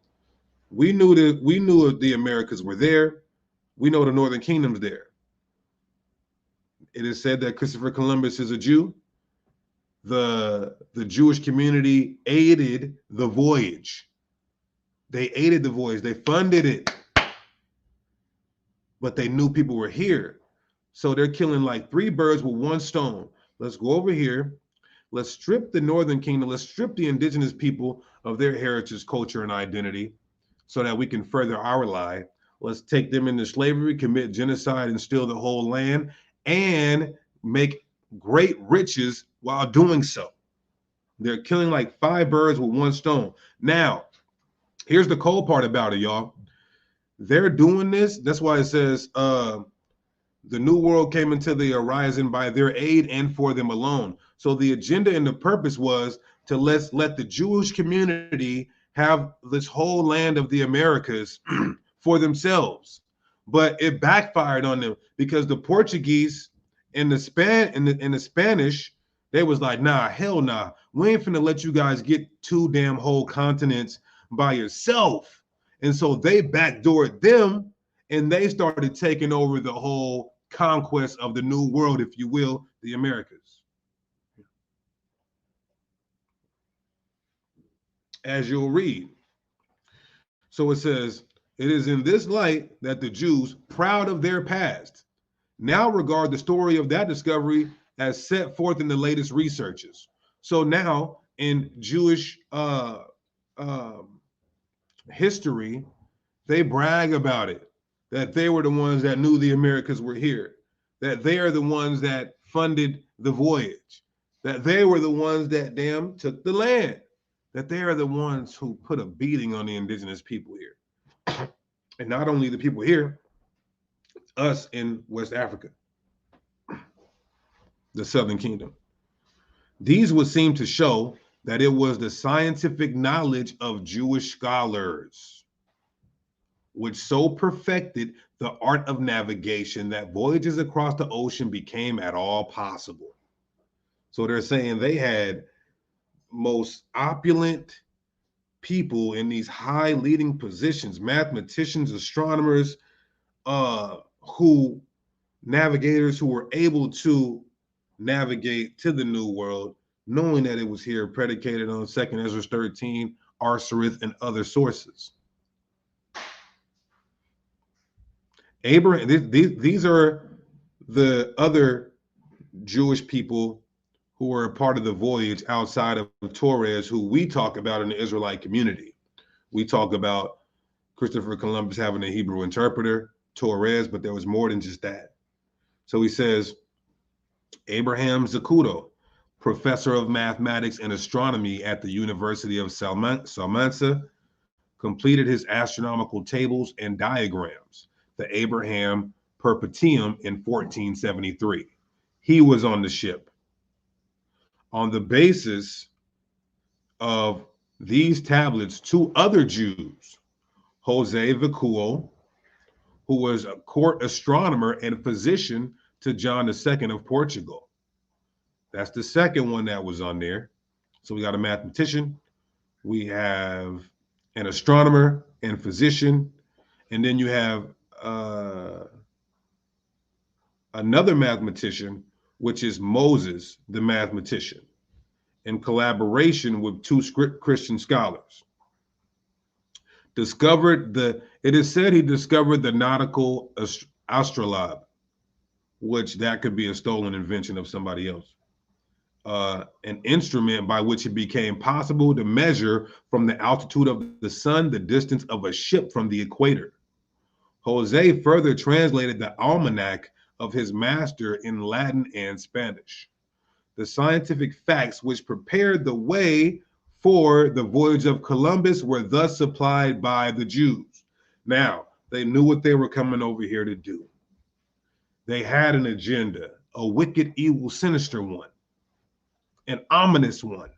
we knew the Americas were there. We know the Northern Kingdom's there. It is said that Christopher Columbus is a Jew. The Jewish community aided the voyage. They aided the voyage. They funded it. But they knew people were here. So they're killing like 3 birds with 1 stone. Let's go over here. Let's strip the Northern Kingdom. Let's strip the indigenous people of their heritage, culture, and identity so that we can further our lie. Let's take them into slavery, commit genocide, and steal the whole land, and make great riches while doing so. They're killing like 5 birds with 1 stone. Now, here's the cold part about it, y'all. They're doing this. That's why it says the new world came into the horizon by their aid and for them alone. So the agenda and the purpose was to let the Jewish community have this whole land of the Americas for themselves. But it backfired on them because the Portuguese and the Spanish, they was like, nah, hell nah. We ain't finna let you guys get 2 damn whole continents by yourself. And so they backdoored them, and they started taking over the whole conquest of the new world, if you will, the Americas. As you'll read. So it says, it is in this light that the Jews, proud of their past, now regard the story of that discovery as set forth in the latest researches. So now in Jewish history, they brag about it, that they were the ones that knew the Americas were here, that they are the ones that funded the voyage, that they were the ones that took the land, that they are the ones who put a beating on the indigenous people here. And not only the people here, us in West Africa, the Southern Kingdom. These would seem to show that it was the scientific knowledge of Jewish scholars which so perfected the art of navigation that voyages across the ocean became at all possible. So they're saying they had most opulent people in these high leading positions, mathematicians, astronomers, navigators who were able to navigate to the new world, knowing that it was here, predicated on 2nd Ezra 13, Arsarith, and other sources. Abraham, these are the other Jewish people who were a part of the voyage outside of Torres, who we talk about in the Israelite community. We talk about Christopher Columbus having a Hebrew interpreter, Torres, but there was more than just that. So he says, Abraham Zacuto, professor of mathematics and astronomy at the University of Salmansa, completed his astronomical tables and diagrams, the Abraham Perpetuum, in 1473. He was on the ship. On the basis of these tablets, 2 other Jews, Jose Vacuo, who was a court astronomer and physician to John II of Portugal. That's the second one that was on there. So we got a mathematician, we have an astronomer and physician, and then you have another mathematician, which is Moses, the mathematician, in collaboration with 2 Christian scholars. It is said he discovered the nautical astrolabe, which that could be a stolen invention of somebody else. an instrument by which it became possible to measure from the altitude of the sun the distance of a ship from the equator. Jose further translated the almanac of his master in Latin and Spanish. The scientific facts which prepared the way for the voyage of Columbus were thus supplied by the Jews. Now, they knew what they were coming over here to do. They had an agenda, a wicked, evil, sinister one, an ominous one.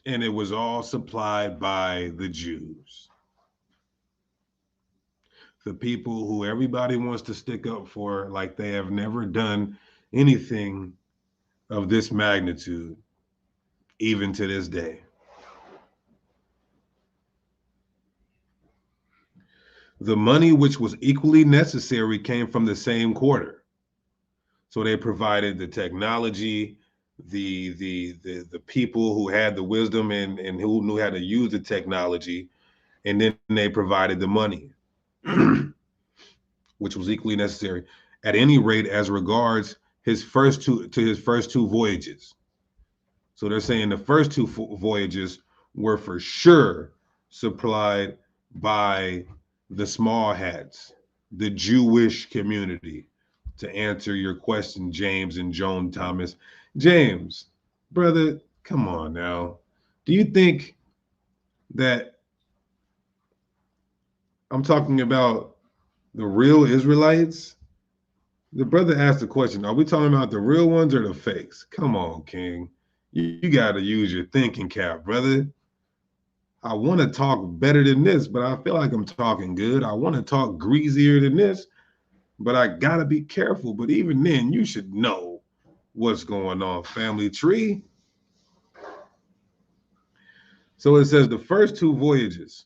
And it was all supplied by the Jews. The people who everybody wants to stick up for, like they have never done anything of this magnitude, even to this day. The money which was equally necessary came from the same quarter. So they provided the technology, the people who had the wisdom and who knew how to use the technology, and then they provided the money, which was equally necessary. At any rate, as regards his first two voyages. So they're saying the first two voyages were for sure supplied by the small hats, the Jewish community. To answer your question, James and Joan Thomas. James, brother, come on now. Do you think that I'm talking about the real Israelites? The brother asked the question, are we talking about the real ones or the fakes? Come on, King. You got to use your thinking cap, brother. I want to talk better than this, but I feel like I'm talking good. I want to talk greasier than this, but I got to be careful. But even then, you should know what's going on, family tree. So it says the first two voyages,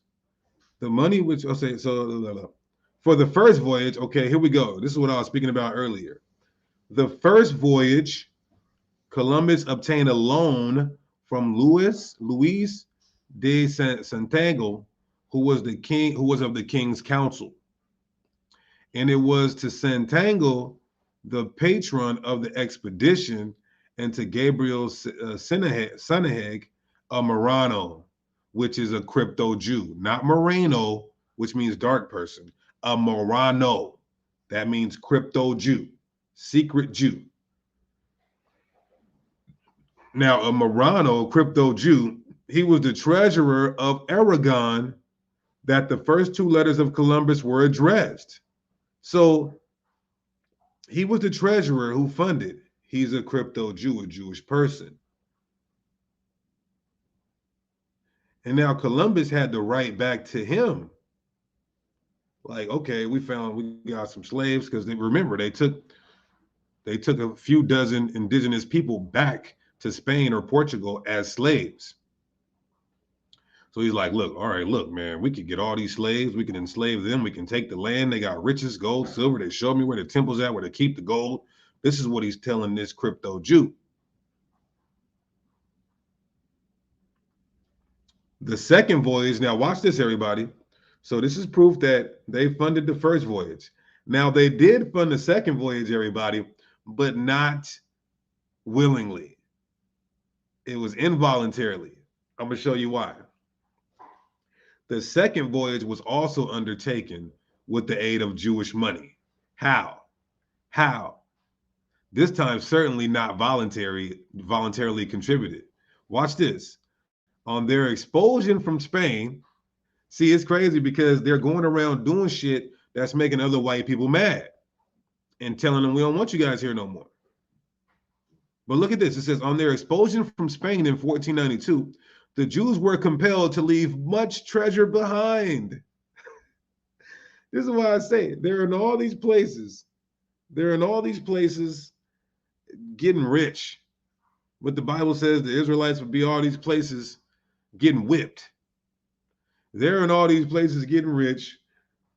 the money which, I'll say, so for the first voyage, okay, here we go. This is what I was speaking about earlier. The first voyage, Columbus obtained a loan from Luis de Santiago, who was of the king's council. And it was to Santiago, the patron of the expedition, and to Gabriel Sanaheg, a Marrano, which is a crypto Jew, not Moreno, which means dark person, a Marrano. That means crypto Jew, secret Jew. Now, a Marrano, crypto Jew, he was the treasurer of Aragon that the first two letters of Columbus were addressed. So he was the treasurer who funded. He's a crypto Jew, a Jewish person. And now Columbus had to write back to him. Like, okay, we got some slaves, because they took a few dozen indigenous people back to Spain or Portugal as slaves. So he's like, look, all right, look, man, we could get all these slaves. We can enslave them. We can take the land. They got riches, gold, silver. They showed me where the temple's at, where to keep the gold. This is what he's telling this crypto Jew. The second voyage, now watch this, everybody. So this is proof that they funded the first voyage. Now they did fund the second voyage, everybody, but not willingly. It was involuntarily. I'm going to show you why. The second voyage was also undertaken with the aid of Jewish money. How? This time, certainly not voluntarily contributed. Watch this. On their expulsion from Spain, see, it's crazy because they're going around doing shit that's making other white people mad and telling them, we don't want you guys here no more. But look at this. It says, on their expulsion from Spain in 1492, the Jews were compelled to leave much treasure behind. This is why I say they're in all these places. They're in all these places getting rich. But the Bible says the Israelites would be all these places getting whipped. They're in all these places getting rich.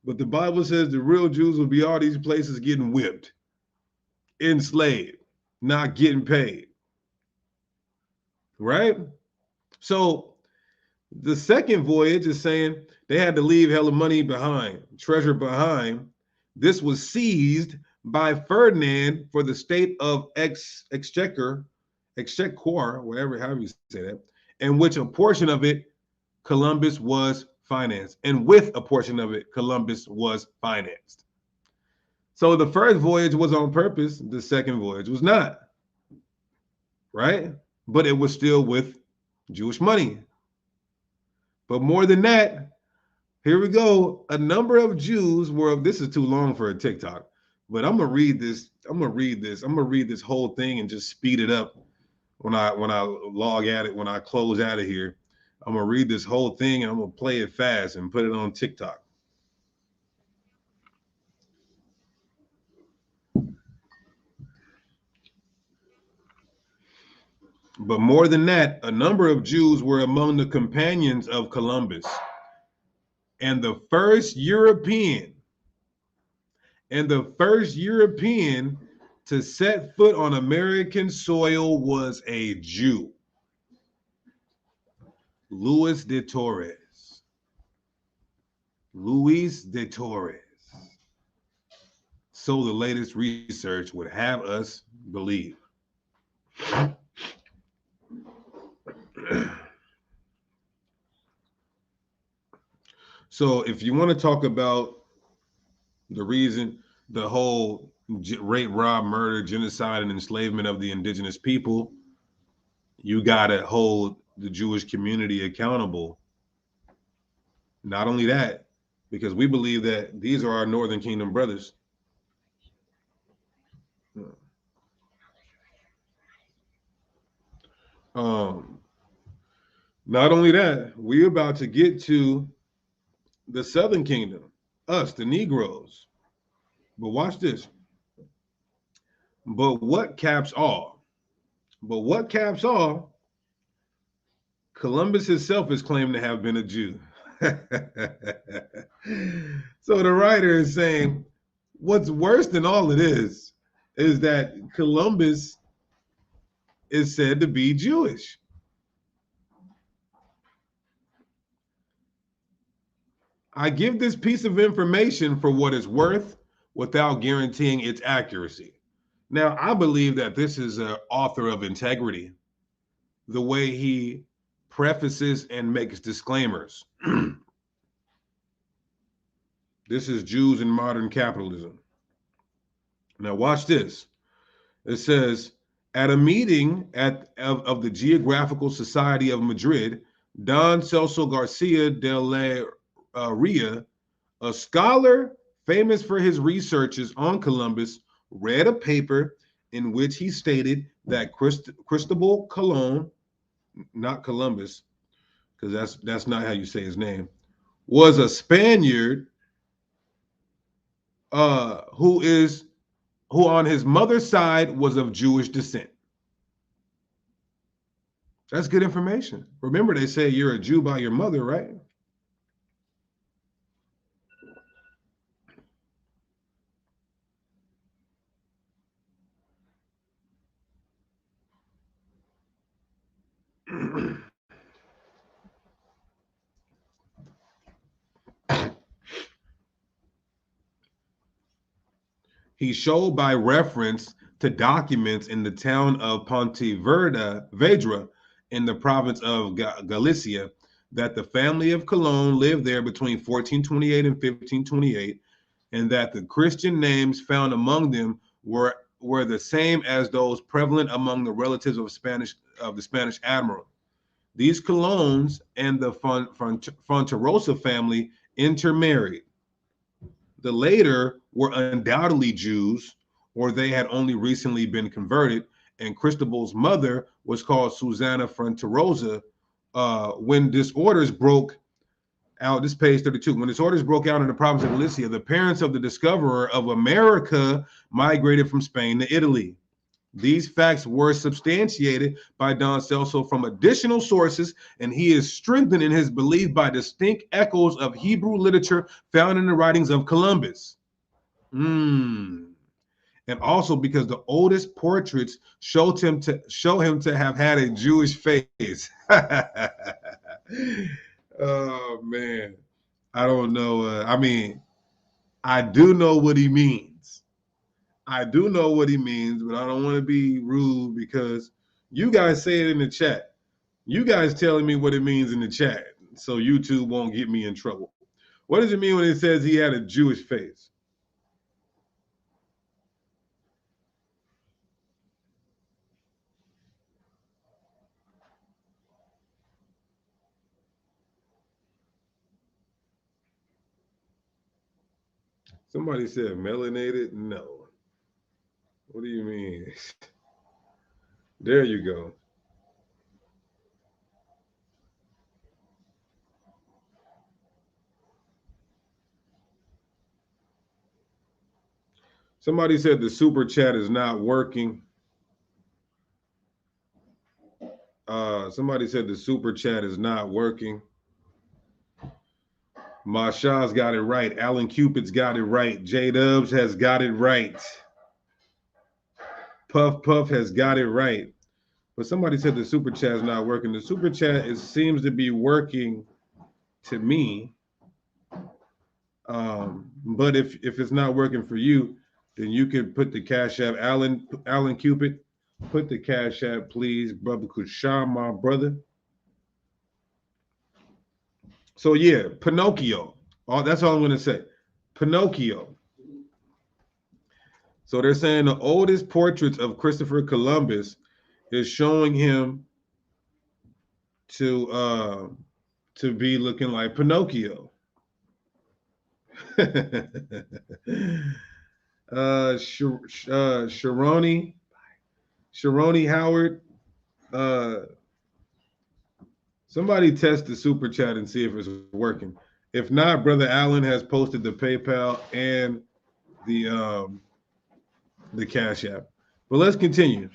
But the Bible says the real Jews will be all these places getting whipped, enslaved, not getting paid. Right? So the second voyage is saying they had to leave hella money behind, treasure behind. This was seized by Ferdinand for the state of Exchequer, whatever, however you say that, in which a portion of it Columbus was financed, and with a portion of it Columbus was financed. So the first voyage was on purpose, the second voyage was not, right? But it was still with Jewish money. But more than that, here we go. A number of Jews were, this is too long for a TikTok, but I'm gonna read this. I'm gonna read this whole thing and just speed it up when I log at it, when I close out of here. I'm gonna read this whole thing and I'm gonna play it fast and put it on TikTok. But more than that, a number of Jews were among the companions of Columbus. And the first European to set foot on American soil was a Jew, Luis de Torres. So the latest research would have us believe. So if you want to talk about the reason, the whole rape, rob, murder, genocide, and enslavement of the indigenous people, you got to hold the Jewish community accountable. Not only that, because we believe that these are our Northern Kingdom brothers. Not only that, we're about to get to the Southern Kingdom, us, the Negroes. But watch this. But what caps all? Columbus himself is claimed to have been a Jew. So the writer is saying, what's worse than all it is that Columbus is said to be Jewish. I give this piece of information for what it's worth without guaranteeing its accuracy. Now, I believe that this is an author of integrity, the way he prefaces and makes disclaimers. This is Jews in Modern Capitalism. Now, watch this. It says, at a meeting of the Geographical Society of Madrid, Don Celso Garcia de la Ria, a scholar famous for his researches on Columbus, read a paper in which he stated that Cristobal Colon, not Columbus, because that's not how you say his name, was a Spaniard who on his mother's side was of Jewish descent. That's good information. Remember, they say you're a Jew by your mother, right? He showed by reference to documents in the town of Pontevedra in the province of Galicia that the family of Cologne lived there between 1428 and 1528, and that the Christian names found among them were the same as those prevalent among the relatives of the Spanish admiral. These Colognes and the Fonterosa family intermarried. The later were undoubtedly Jews, or they had only recently been converted, and Cristobal's mother was called Susanna Fonterosa. When disorders broke out, this page 32, when disorders broke out in the province of Galicia, the parents of the discoverer of America migrated from Spain to Italy. These facts were substantiated by Don Celso from additional sources, and he is strengthened in his belief by distinct echoes of Hebrew literature found in the writings of Columbus. And also because the oldest portraits show him to have had a Jewish face. Oh man, I don't know. I mean, I do know what he means. I do know what he means, but I don't want to be rude because you guys say it in the chat. You guys telling me what it means in the chat, so YouTube won't get me in trouble. What does it mean when it says he had a Jewish face? Somebody said melanated. No. What do you mean? There you go. Somebody said the super chat is not working. Somebody said the super chat is not working. Mashah's got it right. Alan Cupid's got it right. J Dubs has got it right. Puff Puff has got it right. But somebody said the super chat is not working. The super chat seems to be working to me. But if it's not working for you, then you can put the Cash App. Alan Cupid, put the Cash App, please, brother Kushar, my brother. So yeah, Pinocchio. That's all I'm gonna say. Pinocchio. So they're saying the oldest portraits of Christopher Columbus is showing him to be looking like Pinocchio. Sharoni Howard. Somebody test the super chat and see if it's working. If not, Brother Allen has posted the PayPal and the Cash App. But let's continue.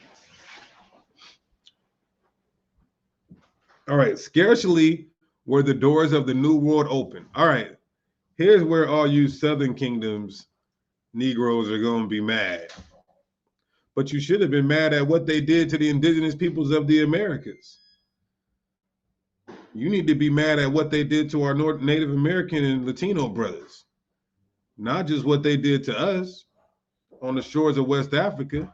All right, scarcely were the doors of the New World open. All right, here's where all you Southern Kingdoms Negroes are going to be mad. But you should have been mad at what they did to the indigenous peoples of the Americas. You need to be mad at what they did to our Native American and Latino brothers, not just what they did to us on the shores of West Africa,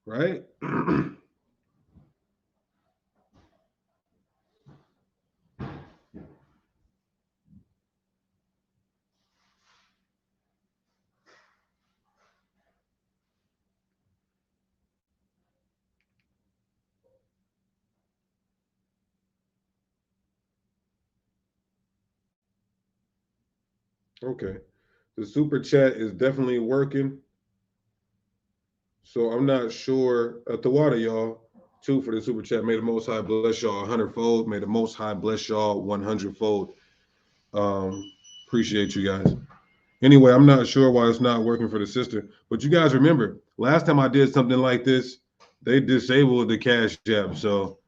right? Okay. The super chat is definitely working. So I'm not sure. Tawada, y'all, too, for the super chat. May the Most High bless y'all 100-fold. May the Most High bless y'all 100-fold. Appreciate you guys. Anyway, I'm not sure why it's not working for the sister. But you guys remember, last time I did something like this, they disabled the Cash App. So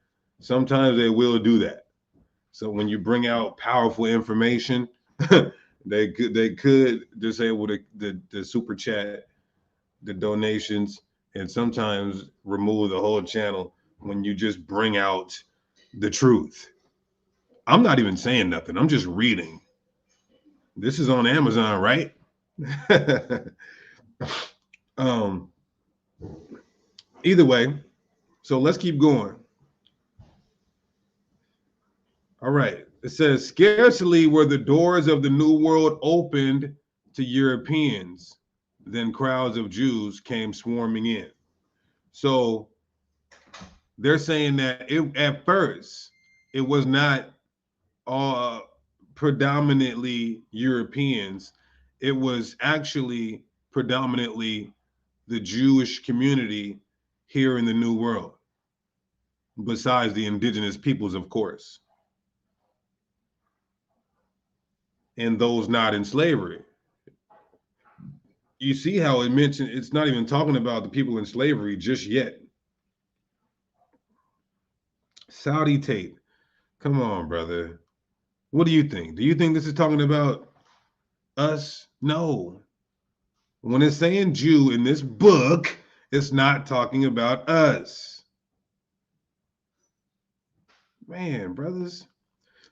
sometimes they will do that. So when you bring out powerful information, they could disable the super chat, the donations, and sometimes remove the whole channel when you just bring out the truth. I'm not even saying nothing. I'm just reading. This is on Amazon, right? Either way, so let's keep going. All right. It says, scarcely were the doors of the New World opened to Europeans, then crowds of Jews came swarming in. So they're saying that at first it was not predominantly Europeans. It was actually predominantly the Jewish community here in the New World, besides the indigenous peoples, of course, and those not in slavery. You see how it mentioned it's not even talking about the people in slavery just yet. Saudi Tate, come on, brother. What do you think? Do you think this is talking about us? No. When it's saying Jew in this book, it's not talking about us. Man, brothers.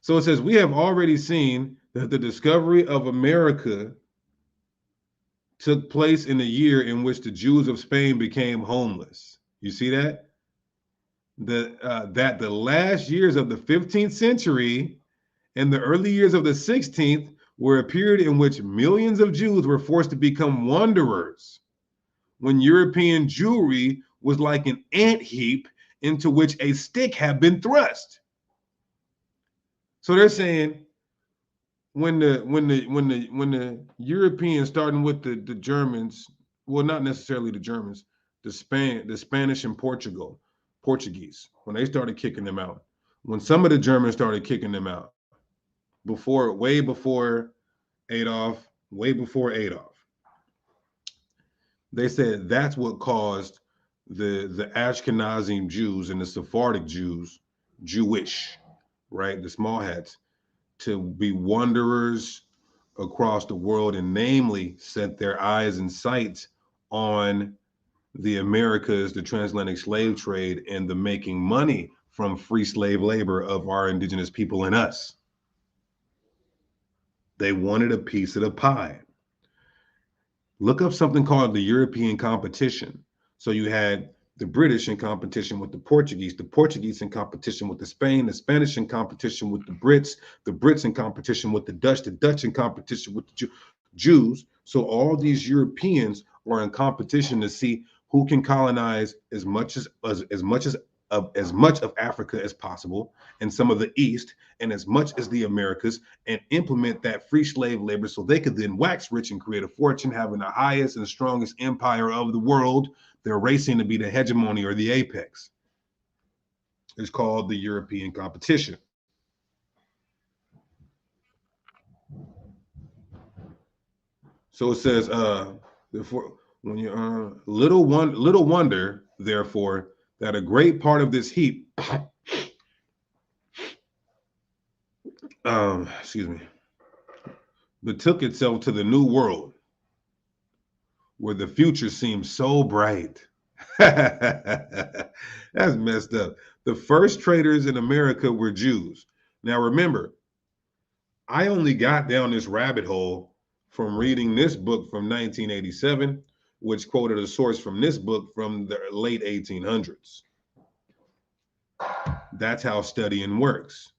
So it says, we have already seen that the discovery of America took place in the year in which the Jews of Spain became homeless. You see that? That the last years of the 15th century and the early years of the 16th were a period in which millions of Jews were forced to become wanderers, when European Jewry was like an ant heap into which a stick had been thrust. So they're saying when the Europeans, starting with the Germans, well, not necessarily the Germans, the Spanish and Portuguese, when they started kicking them out, when some of the Germans started kicking them out, way before Adolf, they said that's what caused the Ashkenazim Jews and the Sephardic Jews, Jewish, right, the small hats, to be wanderers across the world, and namely set their eyes and sights on the Americas, the transatlantic slave trade, and the making money from free slave labor of our indigenous people and us. They wanted a piece of the pie. Look up something called the European competition. So you had the British in competition with the Portuguese in competition with the Spanish in competition with the Brits in competition with the Dutch in competition with the Jews. So all these Europeans were in competition to see who can colonize as much of Africa as possible, and some of the East, and as much as the Americas, and implement that free slave labor so they could then wax rich and create a fortune, having the highest and strongest empire of the world. They're racing to be the hegemony or the apex. It's called the European competition. So it says, when you little wonder, therefore, that a great part of this heap, excuse me, betook itself to the New World, where the future seems so bright. That's messed up. The first traders in America were Jews. Now remember, I only got down this rabbit hole from reading this book from 1987, which quoted a source from this book from the late 1800s. That's how studying works.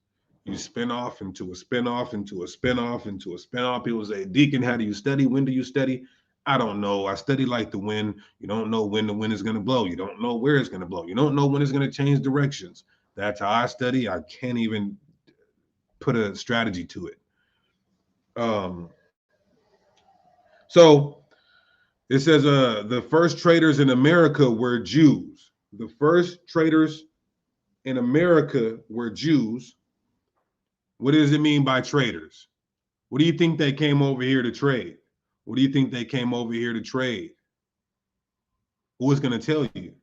You spin off into a spin off into a spin off into a spin off. People say, Deacon, how do you study? When do you study? I don't know. I study like the wind. You don't know when the wind is going to blow. You don't know where it's going to blow. You don't know when it's going to change directions. That's how I study. I can't even put a strategy to it. So it says the first traders in America were Jews. The first traders in America were Jews. What does it mean by traders? What do you think they came over here to trade? What do you think they came over here to trade? Who is going to tell you?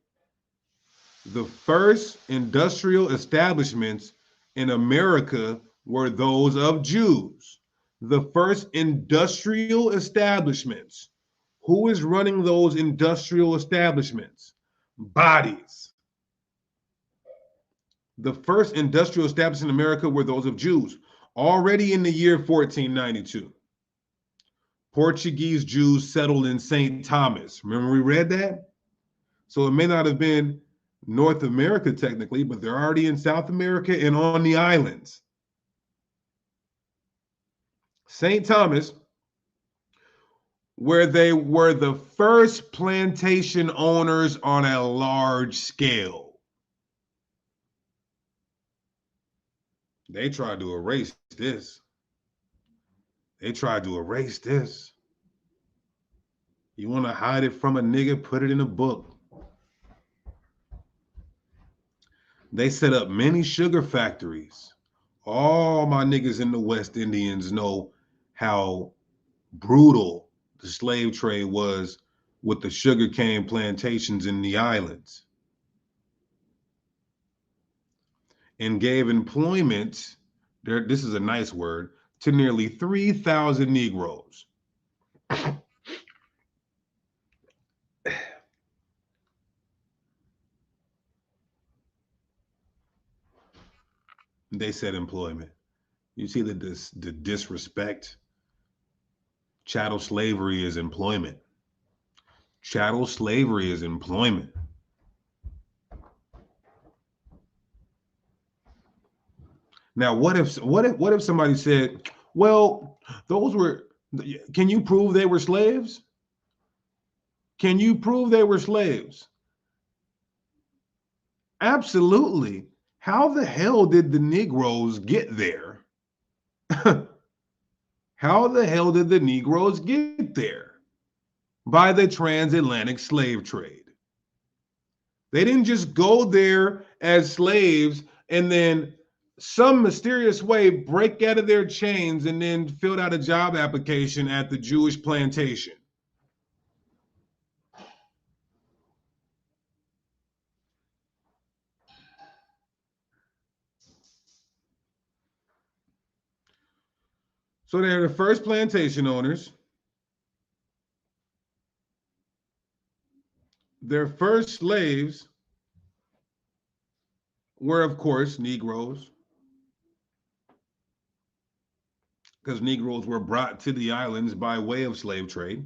The first industrial establishments in America were those of Jews. The first industrial establishments. Who is running those industrial establishments? Bodies. The first industrial establishments in America were those of Jews. Already in the year 1492, Portuguese Jews settled in St. Thomas. Remember we read that? So it may not have been North America technically, but they're already in South America and on the islands. St. Thomas, where they were the first plantation owners on a large scale. They tried to erase this. They tried to erase this. You want to hide it from a nigga, put it in a book. They set up many sugar factories. All my niggas in the West Indians know how brutal the slave trade was with the sugarcane plantations in the islands, and gave employment, this is a nice word, to nearly 3,000 Negroes. They said employment. You see the disrespect? Chattel slavery is employment. Chattel slavery is employment. Now, what if somebody said, "Well, those were can you prove they were slaves? Can you prove they were slaves?" Absolutely. How the hell did the Negroes get there? How the hell did the Negroes get there? By the transatlantic slave trade. They didn't just go there as slaves and then some mysterious way break out of their chains and then filled out a job application at the Jewish plantation. So they're the first plantation owners. Their first slaves were, of course, Negroes, because Negroes were brought to the islands by way of slave trade.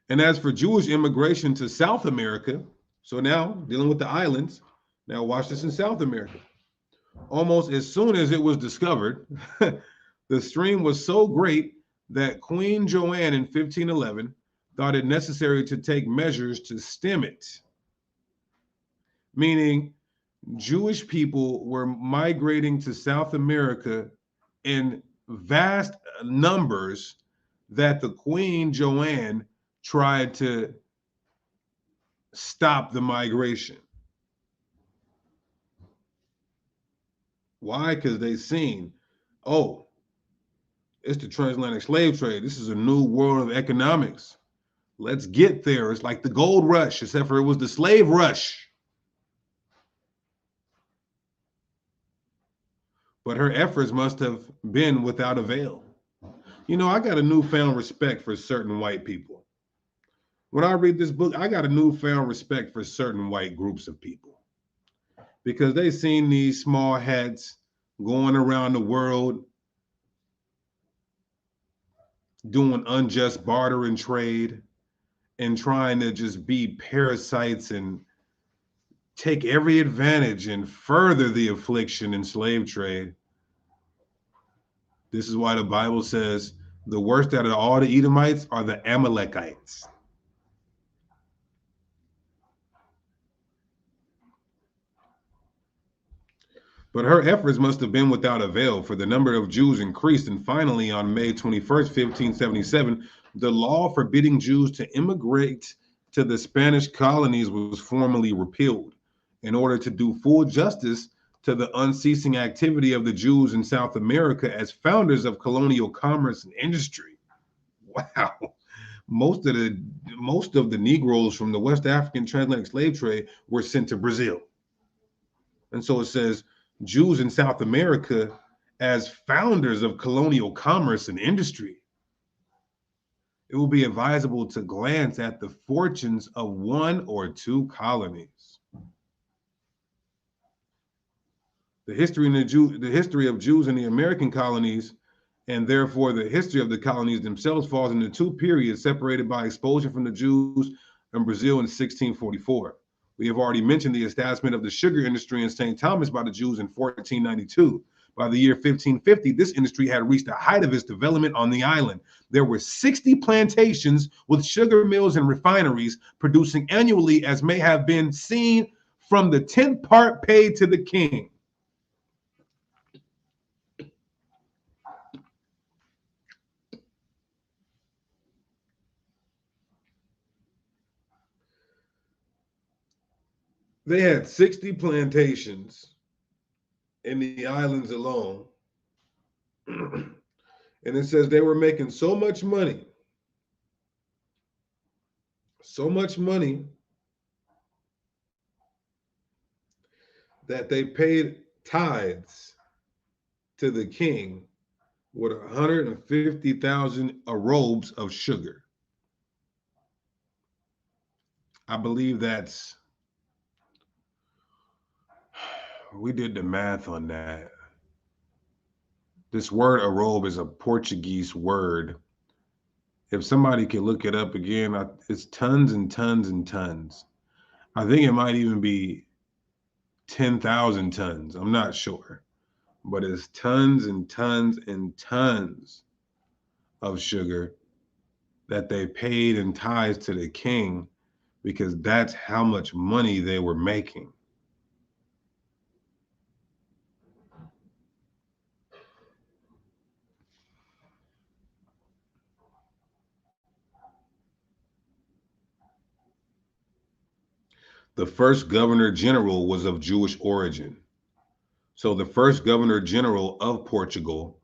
And as for Jewish immigration to South America, so now dealing with the islands, now watch this in South America. Almost as soon as it was discovered, the stream was so great that Queen Joanne in 1511 thought it necessary to take measures to stem it, meaning Jewish people were migrating to South America in vast numbers that the Queen Joanne tried to stop the migration. Why? Because they seen, oh, it's the transatlantic slave trade. This is a new world of economics. Let's get there. It's like the gold rush, except for it was the slave rush. But her efforts must have been without avail. You know, I got a newfound respect for certain white people. When I read this book, I got a newfound respect for certain white groups of people because they seen these small hats going around the world doing unjust barter and trade and trying to just be parasites and take every advantage and further the affliction in slave trade. This is why the Bible says the worst out of all the Edomites are the Amalekites. But her efforts must have been without avail, for the number of Jews increased, and finally, on May 21st, 1577, the law forbidding Jews to immigrate to the Spanish colonies was formally repealed in order to do full justice to the unceasing activity of the Jews in South America as founders of colonial commerce and industry. Wow. Most of the Negroes from the West African transatlantic slave trade were sent to Brazil. And so it says Jews in South America as founders of colonial commerce and industry. It will be advisable to glance at the fortunes of one or two colonies. The history of Jews in the American colonies, and therefore the history of the colonies themselves, falls into two periods separated by expulsion from the Jews in Brazil in 1644. We have already mentioned the establishment of the sugar industry in St. Thomas by the Jews in 1492. By the year 1550, this industry had reached the height of its development on the island. There were 60 plantations with sugar mills and refineries producing annually, as may have been seen from the 10th part paid to the king. They had 60 plantations in the islands alone. And it says they were making so much money that they paid tithes to the king with 150,000 arobes of sugar. I believe we did the math on that. This word arobe is a Portuguese word, If somebody can look it up again, it's tons and tons and tons. I think it might even be 10,000 tons. I'm not sure, but it's tons and tons and tons of sugar that they paid in tithes to the king because that's how much money they were making. The first governor general was of Jewish origin. So the first governor general of Portugal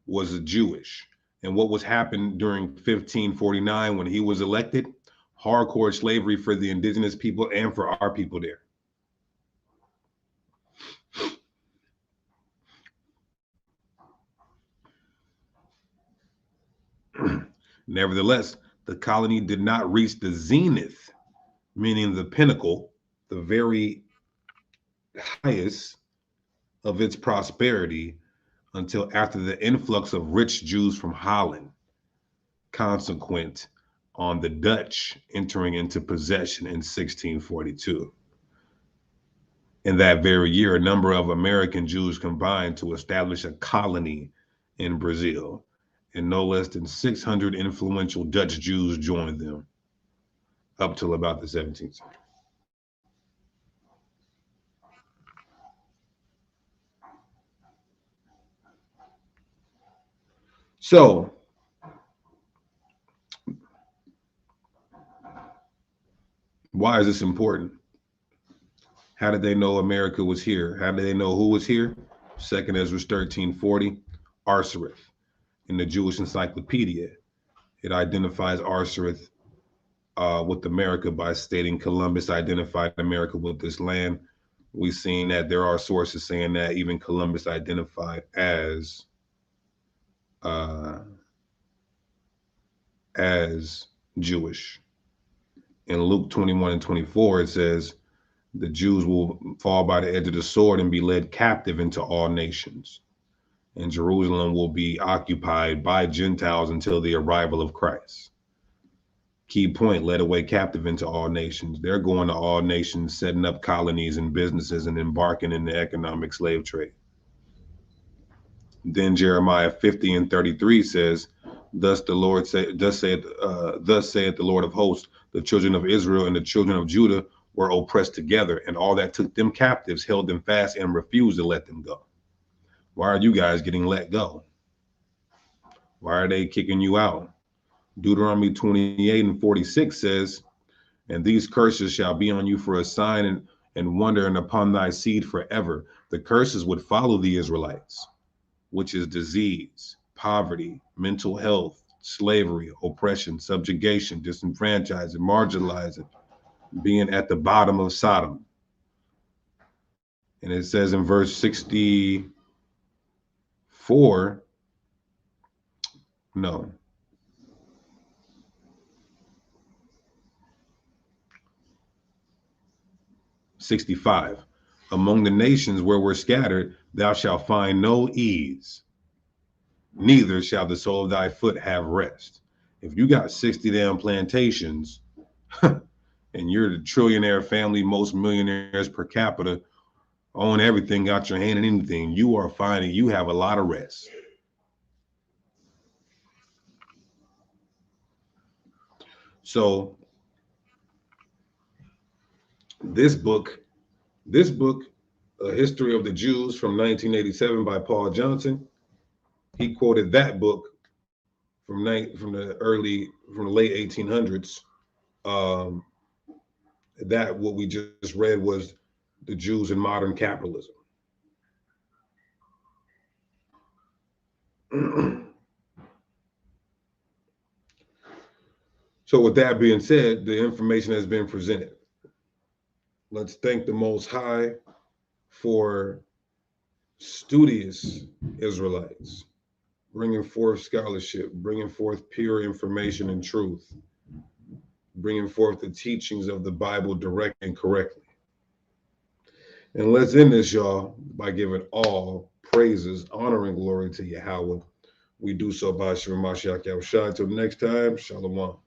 was Jewish. And what was happened during 1549 when he was elected? Hardcore slavery for the indigenous people and for our people there. Nevertheless, the colony did not reach the zenith, meaning the pinnacle, the very highest of its prosperity until after the influx of rich Jews from Holland, consequent on the Dutch entering into possession in 1642. In that very year, a number of American Jews combined to establish a colony in Brazil, and no less than 600 influential Dutch Jews joined them up till about the 17th century. So, why is this important? How did they know America was here? How did they know who was here? Second Ezra 1340, Arsareth. In the Jewish Encyclopedia, it identifies Arsareth with America by stating Columbus identified America with this land. We've seen that there are sources saying that even Columbus identified uh, as Jewish. In Luke 21 and 24, it says, the Jews will fall by the edge of the sword and be led captive into all nations. And Jerusalem will be occupied by Gentiles until the arrival of Christ. Key point, led away captive into all nations. They're going to all nations, setting up colonies and businesses and embarking in the economic slave trade. Then Jeremiah 50 and 33 says, thus saith the Lord of hosts, the children of Israel and the children of Judah were oppressed together, and all that took them captives held them fast and refused to let them go. Why are you guys getting let go? Why are they kicking you out? Deuteronomy 28 and 46 says, and these curses shall be on you for a sign and wonder, and upon thy seed forever. The curses would follow the Israelites, which is disease, poverty, mental health, slavery, oppression, subjugation, disenfranchising, marginalizing, being at the bottom of Sodom. And it says in verse 64, no, 65, among the nations where we're scattered, thou shalt find no ease, neither shall the sole of thy foot have rest. If you got 60 damn plantations and you're the trillionaire family, most millionaires per capita, own everything, got your hand in anything, you are finding you have a lot of rest. So this book, A History of the Jews from 1987 by Paul Johnson, he quoted that book from the late 1800s. That what we just read was The Jews in Modern Capitalism. So with that being said, the information has been presented. Let's thank the Most High for studious Israelites, bringing forth scholarship, bringing forth pure information and truth, bringing forth the teachings of the Bible direct and correctly. And let's end this, y'all, by giving all praises, honor, and glory to Yahweh, we do so by Shema Mashiach Yahushua. Until next time, Shalom.